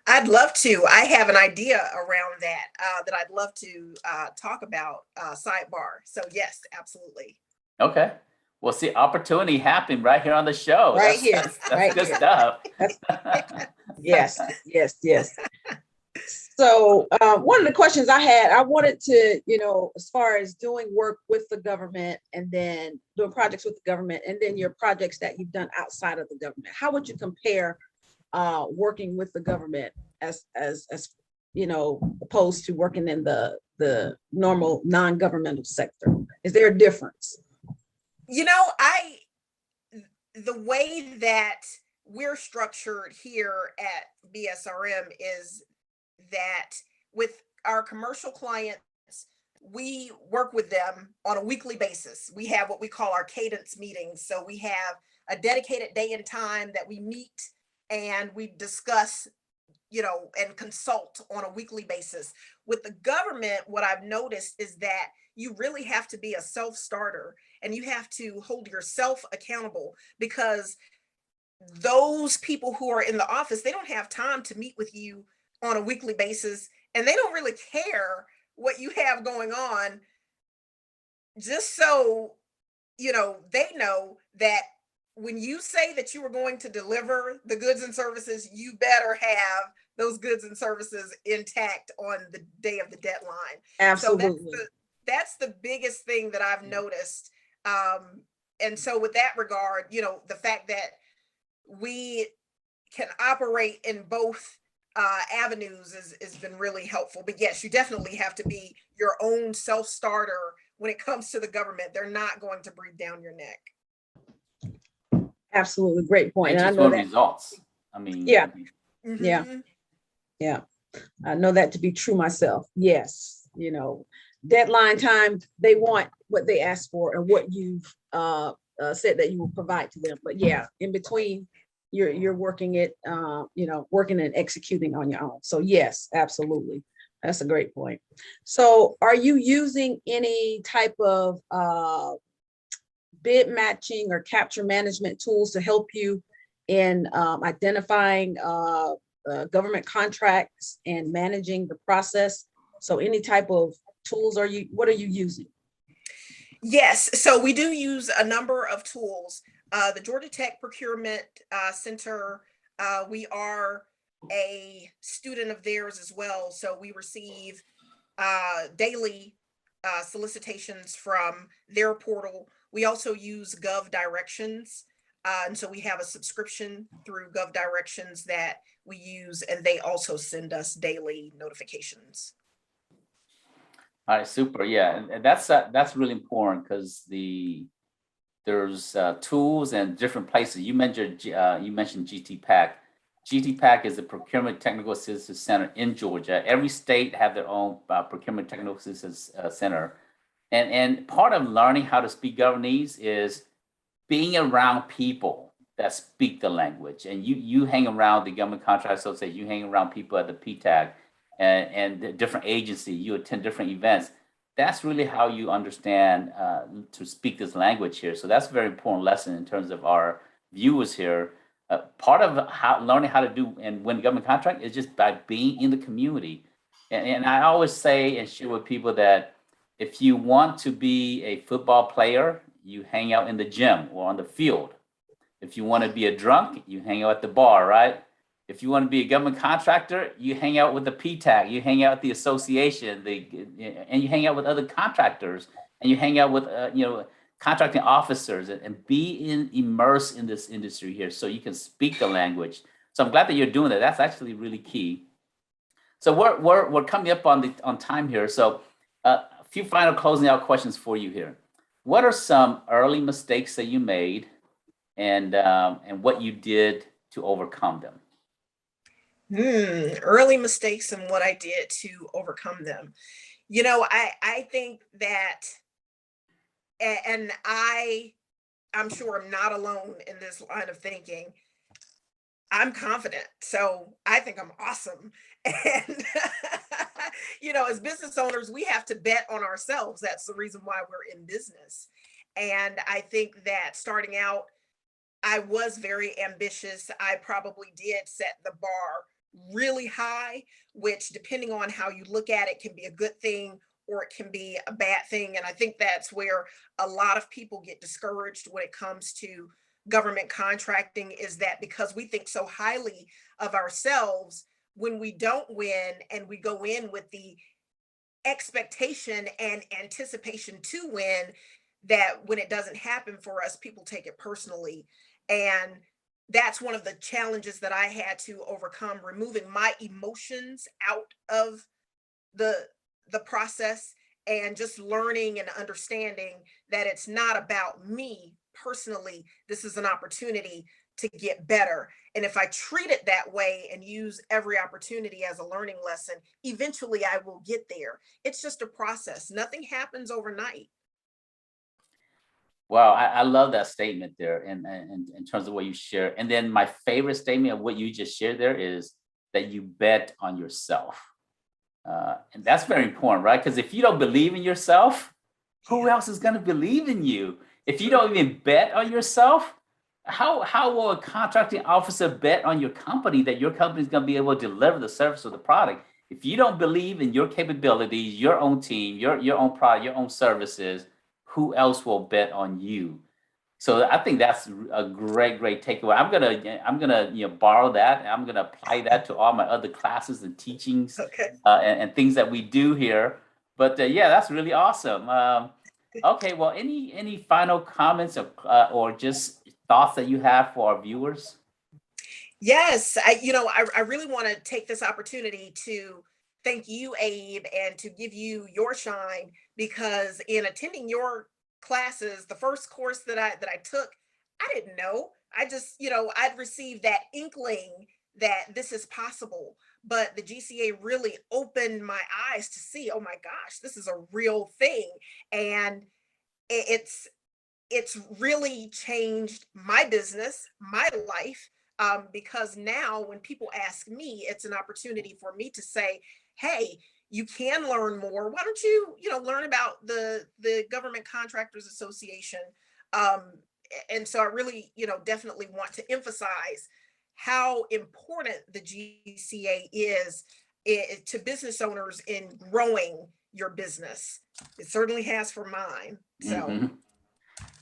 I'd love to. I have an idea around that that I'd love to talk about, sidebar. So yes, absolutely. Okay. Well, see, opportunity happened right here on the show. Right here. That's good stuff. Yes. So one of the questions I had, I wanted to, as far as doing work with the government and then doing projects with the government and then your projects that you've done outside of the government, how would you compare working with the government as opposed to working in the normal non-governmental sector? Is there a difference? The way that we're structured here at BSRM is that with our commercial clients, we work with them on a weekly basis. We have what we call our cadence meetings. So we have a dedicated day and time that we meet and we discuss, and consult on a weekly basis. With the government, what I've noticed is that you really have to be a self-starter, and you have to hold yourself accountable, because those people who are in the office, they don't have time to meet with you on a weekly basis, and they don't really care what you have going on, just so they know that when you say that you are going to deliver the goods and services, you better have those goods and services intact on the day of the deadline. So Absolutely. that's the biggest thing that I've noticed. And so with that regard, the fact that we can operate in both avenues has been really helpful. But yes, you definitely have to be your own self-starter when it comes to the government. They're not going to breathe down your neck. Absolutely. Great point. And And I just know for that. results. I mean, Yeah. Mhm. Yeah. Yeah. I know that to be true myself. Yes. Deadline time, they want what they asked for and what you've said that you will provide to them. But yeah, in between, you're working it, working and executing on your own. So yes, absolutely. That's a great point. So are you using any type of bid matching or capture management tools to help you in identifying government contracts and managing the process? So any type of tools what are you using? Yes, so we do use a number of tools. The Georgia Tech Procurement Center, we are a student of theirs as well. So we receive daily solicitations from their portal. We also use Gov Directions. And so we have a subscription through Gov Directions that we use, and they also send us daily notifications. all right, super. Yeah, and that's really important because there's tools and different places. You mentioned GTPAC. GTPAC is the Procurement Technical Assistance Center in Georgia. Every state have their own Procurement Technical Assistance Center, and part of learning how to speak Governese is being around people that speak the language. And you hang around the Government Contract Association, you hang around people at the PTAC and the different agencies, you attend different events. That's really how you understand to speak this language here. So that's a very important lesson in terms of our viewers here. Part of learning how to do and win government contract is just by being in the community. And I always say and share with people that if you want to be a football player, you hang out in the gym or on the field. If you want to be a drunk, you hang out at the bar, right? If you want to be a government contractor, you hang out with the PTAC, you hang out with the association, and you hang out with other contractors, and you hang out with contracting officers, and be immersed in this industry here, so you can speak the language. So I'm glad that you're doing that. That's actually really key. So we're coming up on time here. So a few final closing out questions for you here. What are some early mistakes that you made, and what you did to overcome them? Early mistakes and what I did to overcome them. I think that, and I'm sure I'm not alone in this line of thinking. I'm confident, so I think I'm awesome. And as business owners, we have to bet on ourselves. That's the reason why we're in business. And I think that starting out, I was very ambitious. I probably did set the bar really high, which, depending on how you look at it, can be a good thing or it can be a bad thing. And I think that's where a lot of people get discouraged when it comes to government contracting, is that because we think so highly of ourselves, when we don't win and we go in with the expectation and anticipation to win, that when it doesn't happen for us, people take it personally. And that's one of the challenges that I had to overcome, removing my emotions out of the process, and just learning and understanding that it's not about me personally. This is an opportunity to get better. And if I treat it that way and use every opportunity as a learning lesson, eventually I will get there. It's just a process. Nothing happens overnight. Wow, I love that statement there, and in terms of what you share. And then my favorite statement of what you just shared there is that you bet on yourself. And that's very important, right? Because if you don't believe in yourself, who else is going to believe in you? If you don't even bet on yourself, how will a contracting officer bet on your company that your company is going to be able to deliver the service or the product? If you don't believe in your capabilities, your own team, your own product, your own services, who else will bet on you? So I think that's a great takeaway. I'm gonna borrow that, and I'm gonna apply that to all my other classes and teachings Okay. and things that we do here. But yeah, that's really awesome. Okay, well, any final comments or just thoughts that you have for our viewers? Yes, I really want to take this opportunity to thank you, Abe, and to give you your shine, because in attending your classes, the first course that I took, I didn't know. I just, I'd received that inkling that this is possible, but the GCA really opened my eyes to see, oh my gosh, this is a real thing. And it's really changed my business, my life, because now when people ask me, it's an opportunity for me to say, hey, you can learn more. Why don't you, learn about the Government Contractors Association? And so I really, definitely want to emphasize how important the GCA is to business owners in growing your business. It certainly has for mine. So. Mm-hmm.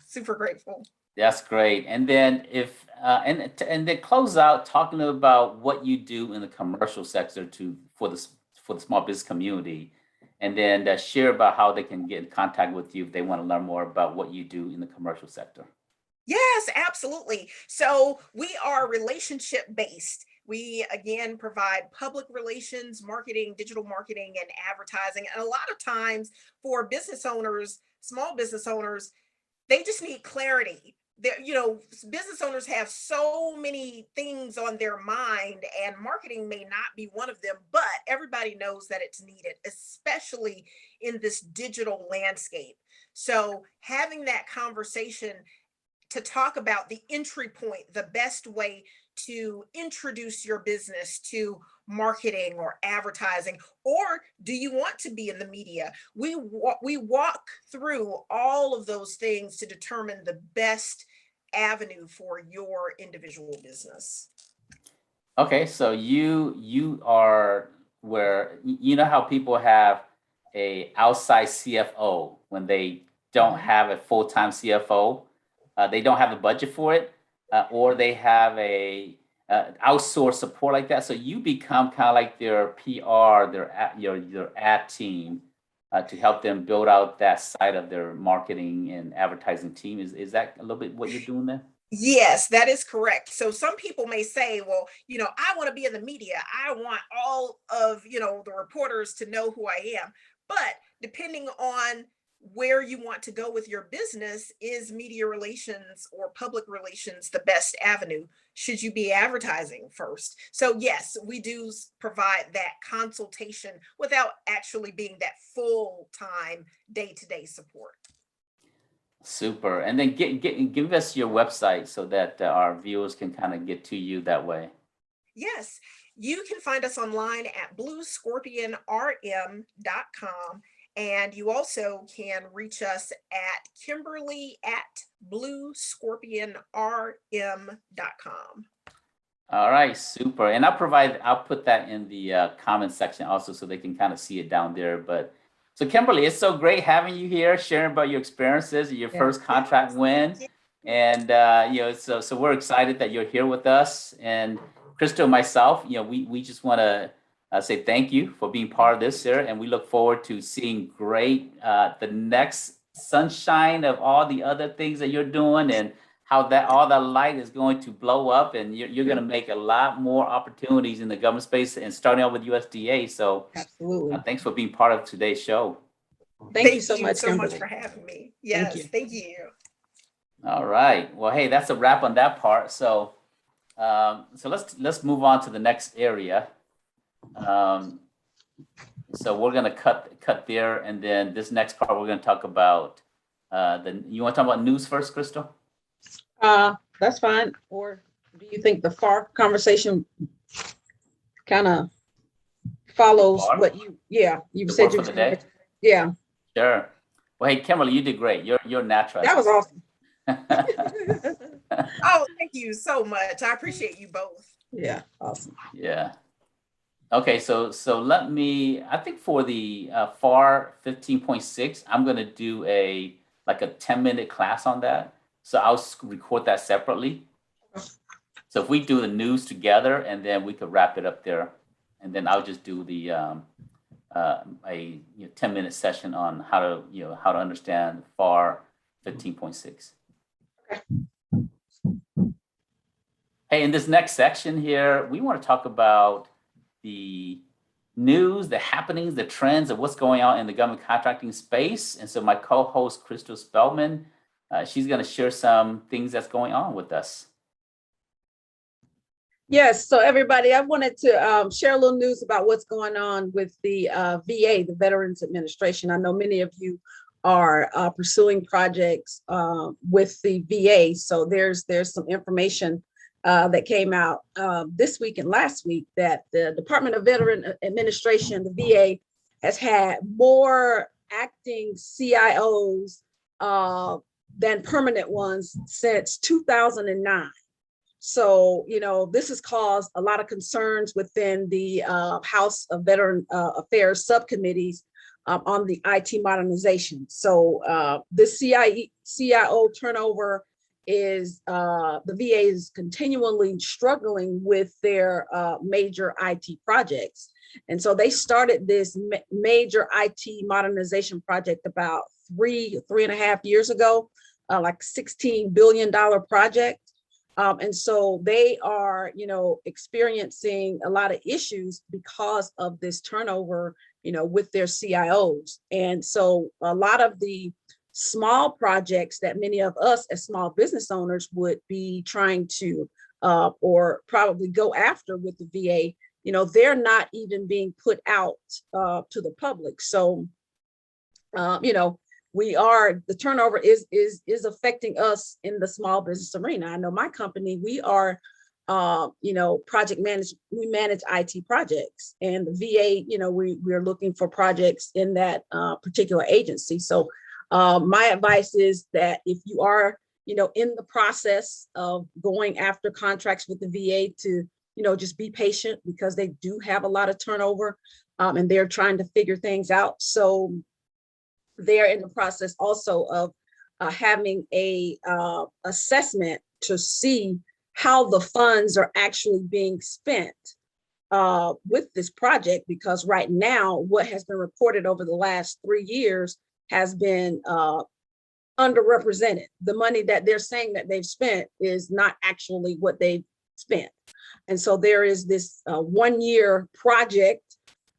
Super grateful. That's great. And then if and then close out talking about what you do in the commercial sector for the small business community, and then share about how they can get in contact with you if they want to learn more about what you do in the commercial sector. Yes, absolutely. So we are relationship based. We again provide public relations, marketing, digital marketing, and advertising. And a lot of times for business owners, small business owners, they just need clarity. Business owners have so many things on their mind, and marketing may not be one of them, but everybody knows that it's needed, especially in this digital landscape. So having that conversation to talk about the entry point, the best way to introduce your business to marketing or advertising, or do you want to be in the media? We walk through all of those things to determine the best avenue for your individual business. Okay, so you are where you know how people have a outside CFO when they don't have a full-time CFO, they don't have a budget for it, or they have a outsource support like that. So you become kind of like their PR, your ad team to help them build out that side of their marketing and advertising team. Is that a little bit what you're doing there? Yes, that is correct. So some people may say, well, I want to be in the media. I want all of, the reporters to know who I am. But depending on where you want to go with your business, is media relations or public relations the best avenue? Should you be advertising first? So yes, we do provide that consultation without actually being that full-time day-to-day support. Super. And then give us your website so that our viewers can kind of get to you that way. Yes, you can find us online at bluescorpionrm.com. And you also can reach us at Kimberly at bluescorpionrm.com. All right, super. And I'll put that in the comment section also so they can kind of see it down there. But so Kimberly, it's so great having you here, sharing about your experiences, your first contract win. And so we're excited that you're here with us. And Crystal and myself, we just want to say thank you for being part of this here, and we look forward to seeing the next sunshine of all the other things that you're doing, and how that all that light is going to blow up, and you're going to make a lot more opportunities in the government space, and starting out with USDA. So absolutely, thanks for being part of today's show. Thank you so much for having me. Yes, thank you. All right. Well, hey, that's a wrap on that part. So let's move on to the next area. So we're gonna cut there, and then this next part we're gonna talk about you want to talk about news first, Crystal? That's fine. Or do you think the FAR conversation kind of follows what you said you for the day? Yeah. Sure. Well, hey, Kimberly, you did great. You're natural. That was awesome. Oh, thank you so much. I appreciate you both. Yeah, awesome. Yeah. Okay, so let me, I think for the FAR 15.6, I'm gonna do a 10-minute class on that. So I'll record that separately. So if we do the news together, and then we could wrap it up there, and then I'll just do the a 10-minute session on how to understand FAR 15.6. Okay. Hey, in this next section here, we want to talk about the news, the happenings, the trends of what's going on in the government contracting space. And so my co-host, Crystal Spellman, she's going to share some things that's going on with us. Yes, so everybody, I wanted to share a little news about what's going on with the VA, the Veterans Administration. I know many of you are pursuing projects with the VA. So there's some information that came out this week and last week that the Department of Veteran Administration, the VA, has had more acting CIOs than permanent ones since 2009. So, this has caused a lot of concerns within the House of Veteran Affairs subcommittees on the IT modernization. So this CIO turnover is the VA is continually struggling with their major IT projects. And so they started this major IT modernization project about three and a half years ago, like $16 billion project. And so they are, experiencing a lot of issues because of this turnover, with their CIOs. And so a lot of the small projects that many of us as small business owners would be trying to or probably go after with the VA, they're not even being put out to the public. So, the turnover is affecting us in the small business arena. I know my company, we are, project manage, we manage IT projects, and the VA, we're looking for projects in that particular agency. So my advice is that if you are, in the process of going after contracts with the VA to, just be patient, because they do have a lot of turnover and they're trying to figure things out. So they're in the process also of having a assessment to see how the funds are actually being spent with this project, because right now what has been reported over the last 3 years has been underrepresented. The money that they're saying that they've spent is not actually what they've spent. And so there is this 1-year project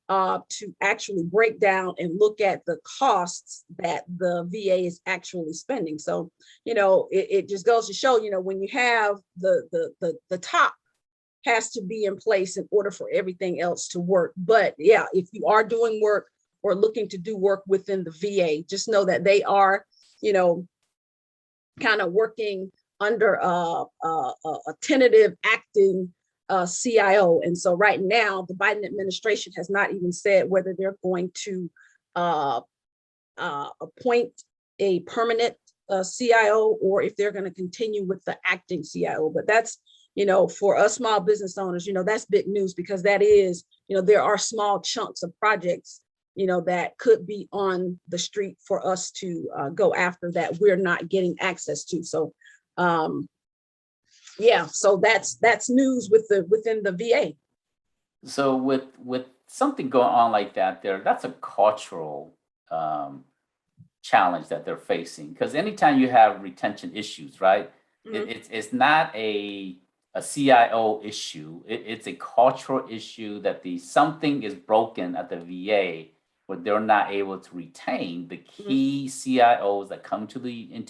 to actually break down and look at the costs that the VA is actually spending. So, it just goes to show, when you have the top has to be in place in order for everything else to work. But yeah, if you are doing work or looking to do work within the VA, just know that they are, kind of working under a tentative acting CIO. And so right now, the Biden administration has not even said whether they're going to appoint a permanent CIO or if they're going to continue with the acting CIO. But that's, for us small business owners, that's big news, because that is, there are small chunks of projects, that could be on the street for us to go after that we're not getting access to. So yeah, so that's news within the VA. So with something going on like that, that's a cultural challenge that they're facing, because anytime you have retention issues, right? Mm-hmm. It's not a CIO issue. It's a cultural issue that something is broken at the VA, where they're not able to retain the key CIOs that come into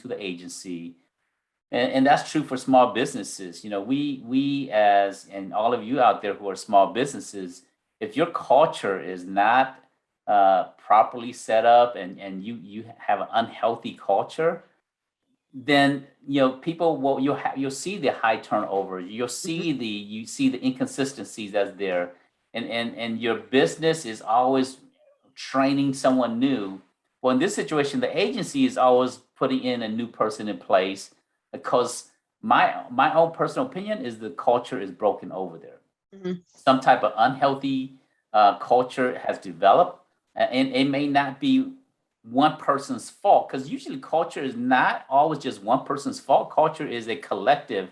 the agency. And that's true for small businesses. We as, and all of you out there who are small businesses, if your culture is not properly set up and you have an unhealthy culture, then people you'll see the high turnover. You'll see the inconsistencies that's there, and your business is always training someone new Well, in this situation, the agency is always putting in a new person in place because my own personal opinion is the culture is broken over there. Some type of unhealthy culture has developed, and it may not be one person's fault, because usually culture is not always just one person's fault. Culture is a collective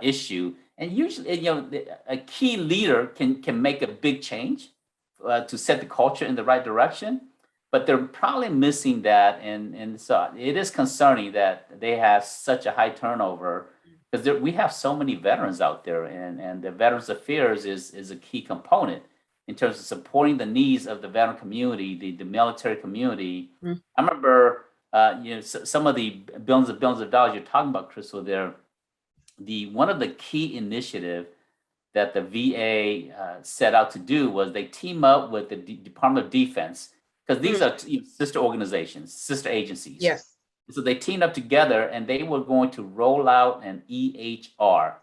issue, and usually, a key leader can make a big change to set the culture in the right direction, but they're probably missing that, and so it is concerning that they have such a high turnover, because we have so many veterans out there, and the Veterans Affairs is a key component in terms of supporting the needs of the veteran community, the military community. I remember, some of the billions of dollars you're talking about, Crystal. There, one of the key initiative that the VA set out to do was they team up with the Department of Defense, because these are sister organizations, sister agencies. Yes. So they teamed up together, and they were going to roll out an EHR,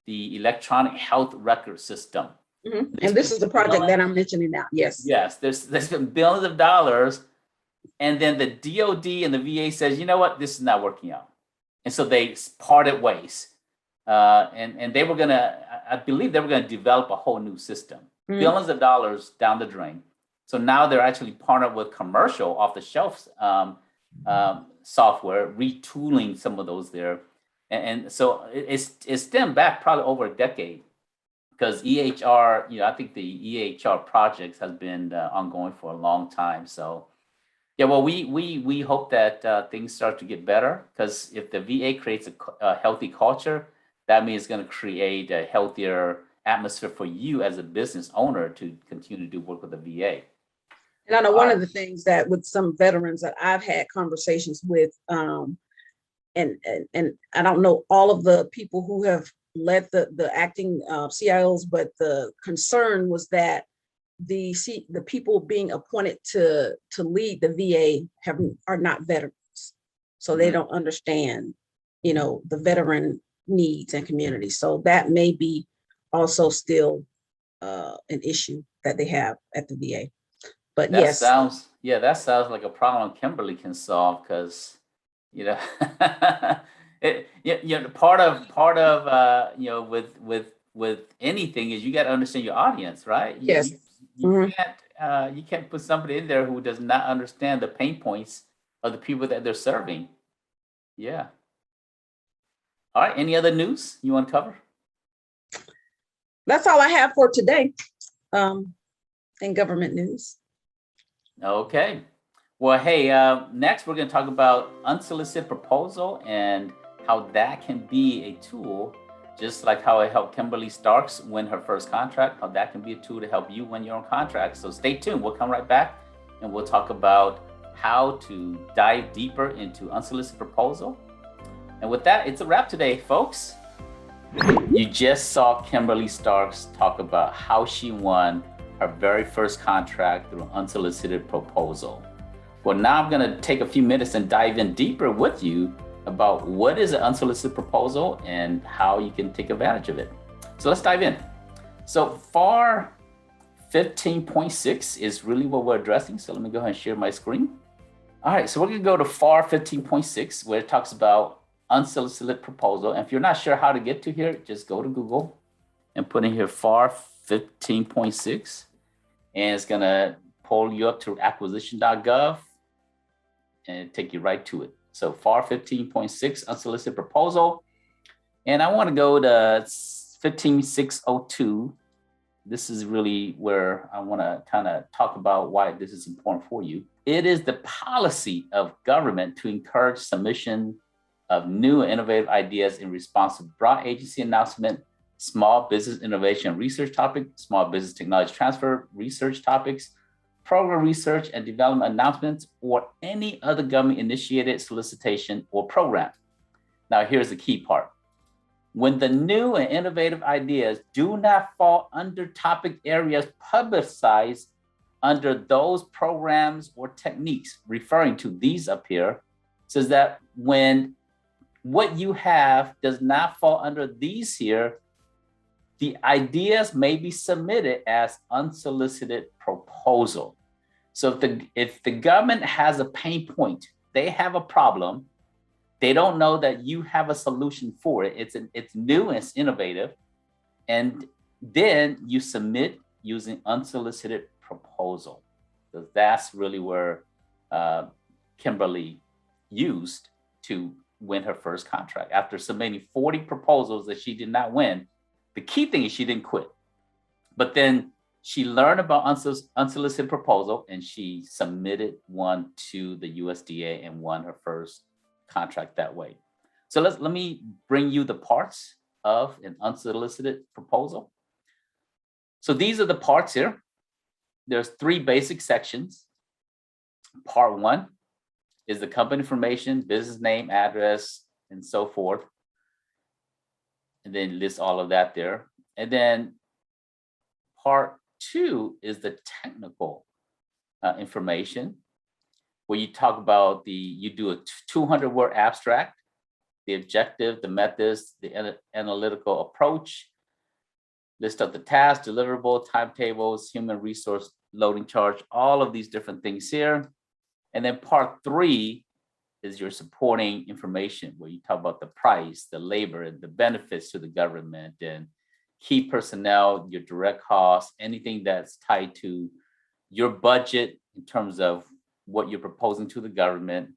the Electronic Health Record System. And this is the project that I'm mentioning now. Yes. Yes, there's been billions of dollars, and then the DoD and the VA says, you know what, this is not working out, and so they parted ways. And they were gonna, I believe they were gonna develop a whole new system, billions of dollars down the drain. So now they're actually partnered with commercial off-the-shelf software, retooling some of those there, and so it's stemmed back probably over a decade. Because EHR, I think the EHR projects has been ongoing for a long time. So, yeah, well, we hope that things start to get better, because if the VA creates a healthy culture, that means it's going to create a healthier atmosphere for you as a business owner to continue to do work with the VA. And I know one of the things that with some veterans that I've had conversations with, and I don't know all of the people who have led the acting CIOs, but the concern was that the people being appointed to lead the VA are not veterans, so they don't understand, the veteran needs and community. So that may be also still an issue that they have at the VA. But that yes, sounds like a problem Kimberly can solve, because part of with anything is you got to understand your audience, right? Yes. You can't put somebody in there who does not understand the pain points of the people that they're serving. Yeah. All right. Any other news you want to cover? that's all I have for today in government news. Okay. Well, hey, next we're going to talk about unsolicited proposal and how that can be a tool, just like how it helped Kimberly Starks win her first contract, how that can be a tool to help you win your own contract. So stay tuned. We'll come right back and we'll talk about how to dive deeper into unsolicited proposal. And with that, it's a wrap today, folks. You just saw Kimberly Starks talk about how she won her very first contract through an unsolicited proposal. Well, now I'm going to take a few minutes and dive in deeper with you about what is an unsolicited proposal and how you can take advantage of it. So let's dive in. So FAR 15.6 is really what we're addressing. So let me go ahead and share my screen. All right, so we're going to go to FAR 15.6, where it talks about unsolicited proposal. And if you're not sure how to get to here, just go to Google and put in here FAR 15.6, and it's going to pull you up to acquisition.gov and take you right to it. So FAR 15.6, unsolicited proposal. And I want to go to 15.602. This is really where I want to kind of talk about why this is important for you. It is the policy of government to encourage submission of new and innovative ideas in response to broad agency announcement, small business innovation research topic, small business technology transfer research topics, program research and development announcements, or any other government-initiated solicitation or program. Now, here's the key part. When the new and innovative ideas do not fall under topic areas publicized under those programs or techniques, referring to these up here, says that when what you have does not fall under these here, the ideas may be submitted as unsolicited proposal. So if the government has a pain point, they have a problem, they don't know that you have a solution for it. It's new and it's innovative. And then you submit using unsolicited proposal. So that's really where Kimberly used to win her first contract. After submitting 40 proposals that she did not win, the key thing is she didn't quit. But then she learned about unsolicited proposal and she submitted one to the USDA and won her first contract that way. So let me bring you the parts of an unsolicited proposal. So these are the parts here. There's 3 basic sections. Part 1 is the company information, business name, address, and so forth. And then list all of that there. And then part 2 is the technical information, where you talk about you do a 200-word abstract, the objective, the methods, the analytical approach, list of the tasks, deliverable, timetables, human resource loading charge, all of these different things here. And then part 3 is your supporting information, where you talk about the price, the labor, and the benefits to the government, and key personnel, your direct costs, anything that's tied to your budget in terms of what you're proposing to the government,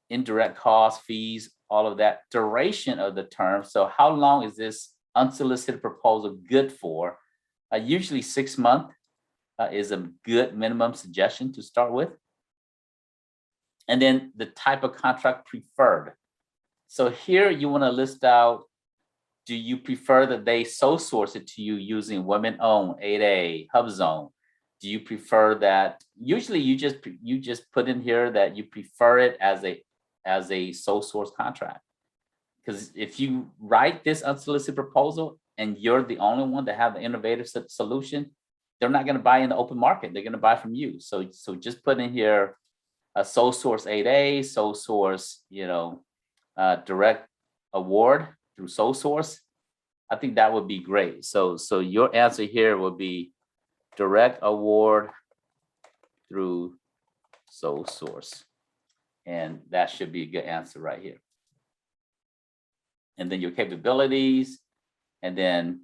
indirect costs, fees, all of that, duration of the term. So how long is this unsolicited proposal good for? Usually 6 months is a good minimum suggestion to start with. And then the type of contract preferred. So here you want to list out, do you prefer that they sole source it to you using women-owned, 8A, HubZone? Do you prefer that? Usually you just put in here that you prefer it as a sole source contract. Because if you write this unsolicited proposal and you're the only one that have the innovative solution, they're not going to buy in the open market. They're going to buy from you. So just put in here a sole source 8A, sole source, direct award through sole source. I think that would be great. So your answer here would be direct award through sole source. And that should be a good answer right here. And then your capabilities, and then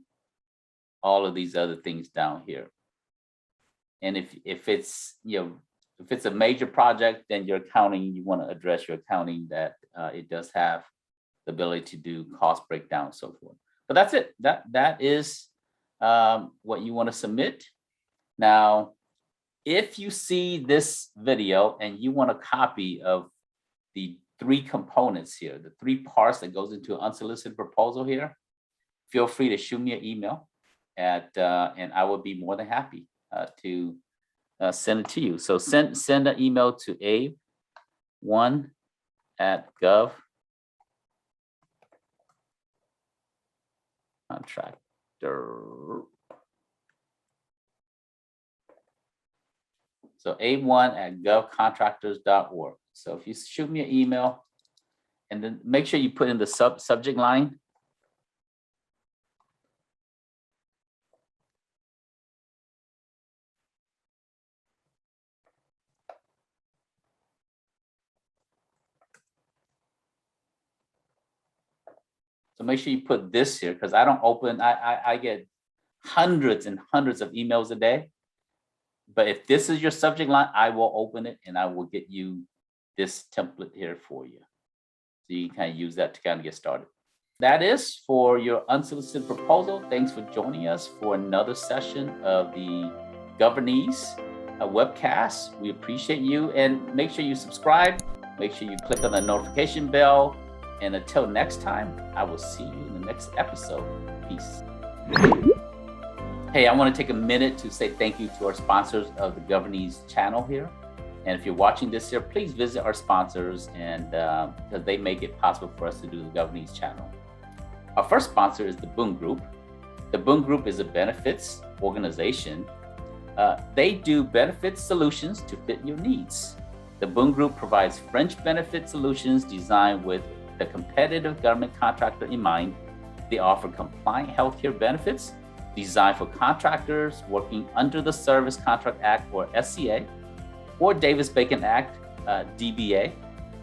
all of these other things down here. And if it's a major project, then your accounting, you want to address your accounting that it does have the ability to do cost breakdown and so forth. But that's it. That is what you want to submit. Now, if you see this video and you want a copy of the 3 components here, the 3 parts that goes into an unsolicited proposal here, feel free to shoot me an email and I will be more than happy to send it to you. So send an email to abe1@gov contractor. So abe1@govcontractors.org. So if you shoot me an email, and then make sure you put in the subject line. So make sure you put this here, because I don't open, I get hundreds and hundreds of emails a day. But if this is your subject line, I will open it and I will get you this template here for you. So you can kind of use that to kind of get started. That is for your unsolicited proposal. Thanks for joining us for another session of the Governese Webcast. We appreciate you, and make sure you subscribe. Make sure you click on the notification bell. And until next time, I will see you in the next episode. Peace. Hey, I want to take a minute to say thank you to our sponsors of the Governese channel here. And if you're watching this here, please visit our sponsors, and because they make it possible for us to do the Governese channel. Our first sponsor is the Boom Group. The Boom Group is a benefits organization. They do benefits solutions to fit your needs. The Boom Group provides fringe benefit solutions designed with the competitive government contractor in mind. They offer compliant healthcare benefits designed for contractors working under the Service Contract Act, or SCA, or Davis-Bacon Act, DBA,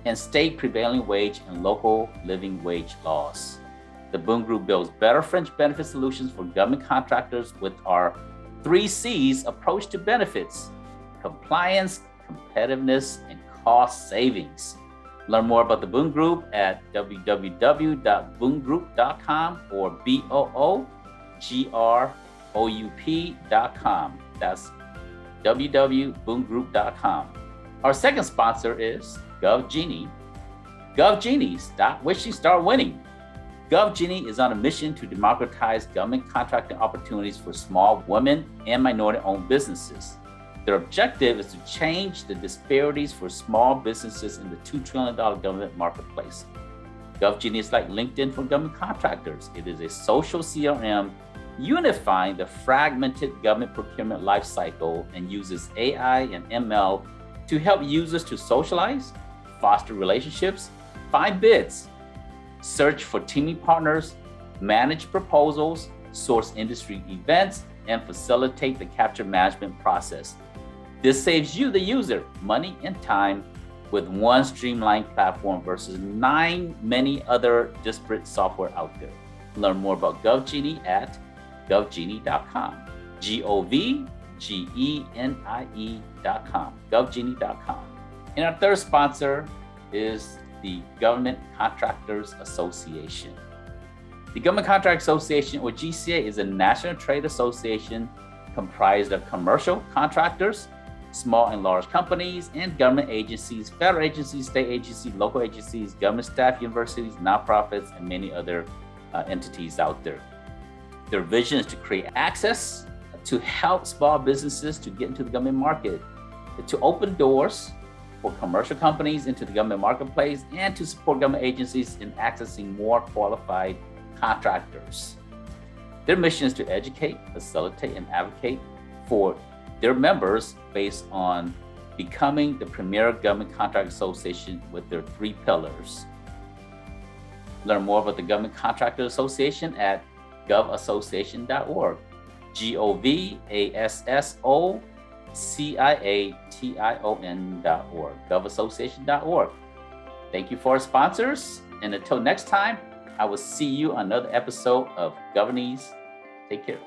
and state prevailing wage and local living wage laws. The Boone Group builds better fringe benefit solutions for government contractors with our 3 C's approach to benefits: compliance, competitiveness, and cost savings. Learn more about the Boone Group at www.boongroup.com or BOOGROUP.com. That's www.boongroup.com. Our second sponsor is GovGenie. GovGenie, stop wishing, start winning. GovGenie is on a mission to democratize government contracting opportunities for small women and minority-owned businesses. Their objective is to change the disparities for small businesses in the $2 trillion government marketplace. GovGenie is like LinkedIn for government contractors. It is a social CRM unifying the fragmented government procurement lifecycle and uses AI and ML to help users to socialize, foster relationships, find bids, search for teaming partners, manage proposals, source industry events, and facilitate the capture management process. This saves you, the user, money and time with one streamlined platform versus many other disparate software out there. Learn more about GovGenie at govgenie.com. GovGenie.com. GovGenie.com. And our third sponsor is the Government Contractors Association. The Government Contractors Association, or GCA, is a national trade association comprised of commercial contractors, small and large companies, and government agencies, federal agencies, state agencies, local agencies, government staff, universities, nonprofits, and many other entities out there. Their vision is to create access to help small businesses to get into the government market, to open doors for commercial companies into the government marketplace, and to support government agencies in accessing more qualified contractors. Their mission is to educate, facilitate, and advocate for their members based on becoming the premier government contract association with their 3 pillars. Learn more about the Government Contractors Association at govassociation.org. GOVASSOCIATION.org. govassociation.org. Thank you for our sponsors, and until next time, I will see you on another episode of Governese. Take care.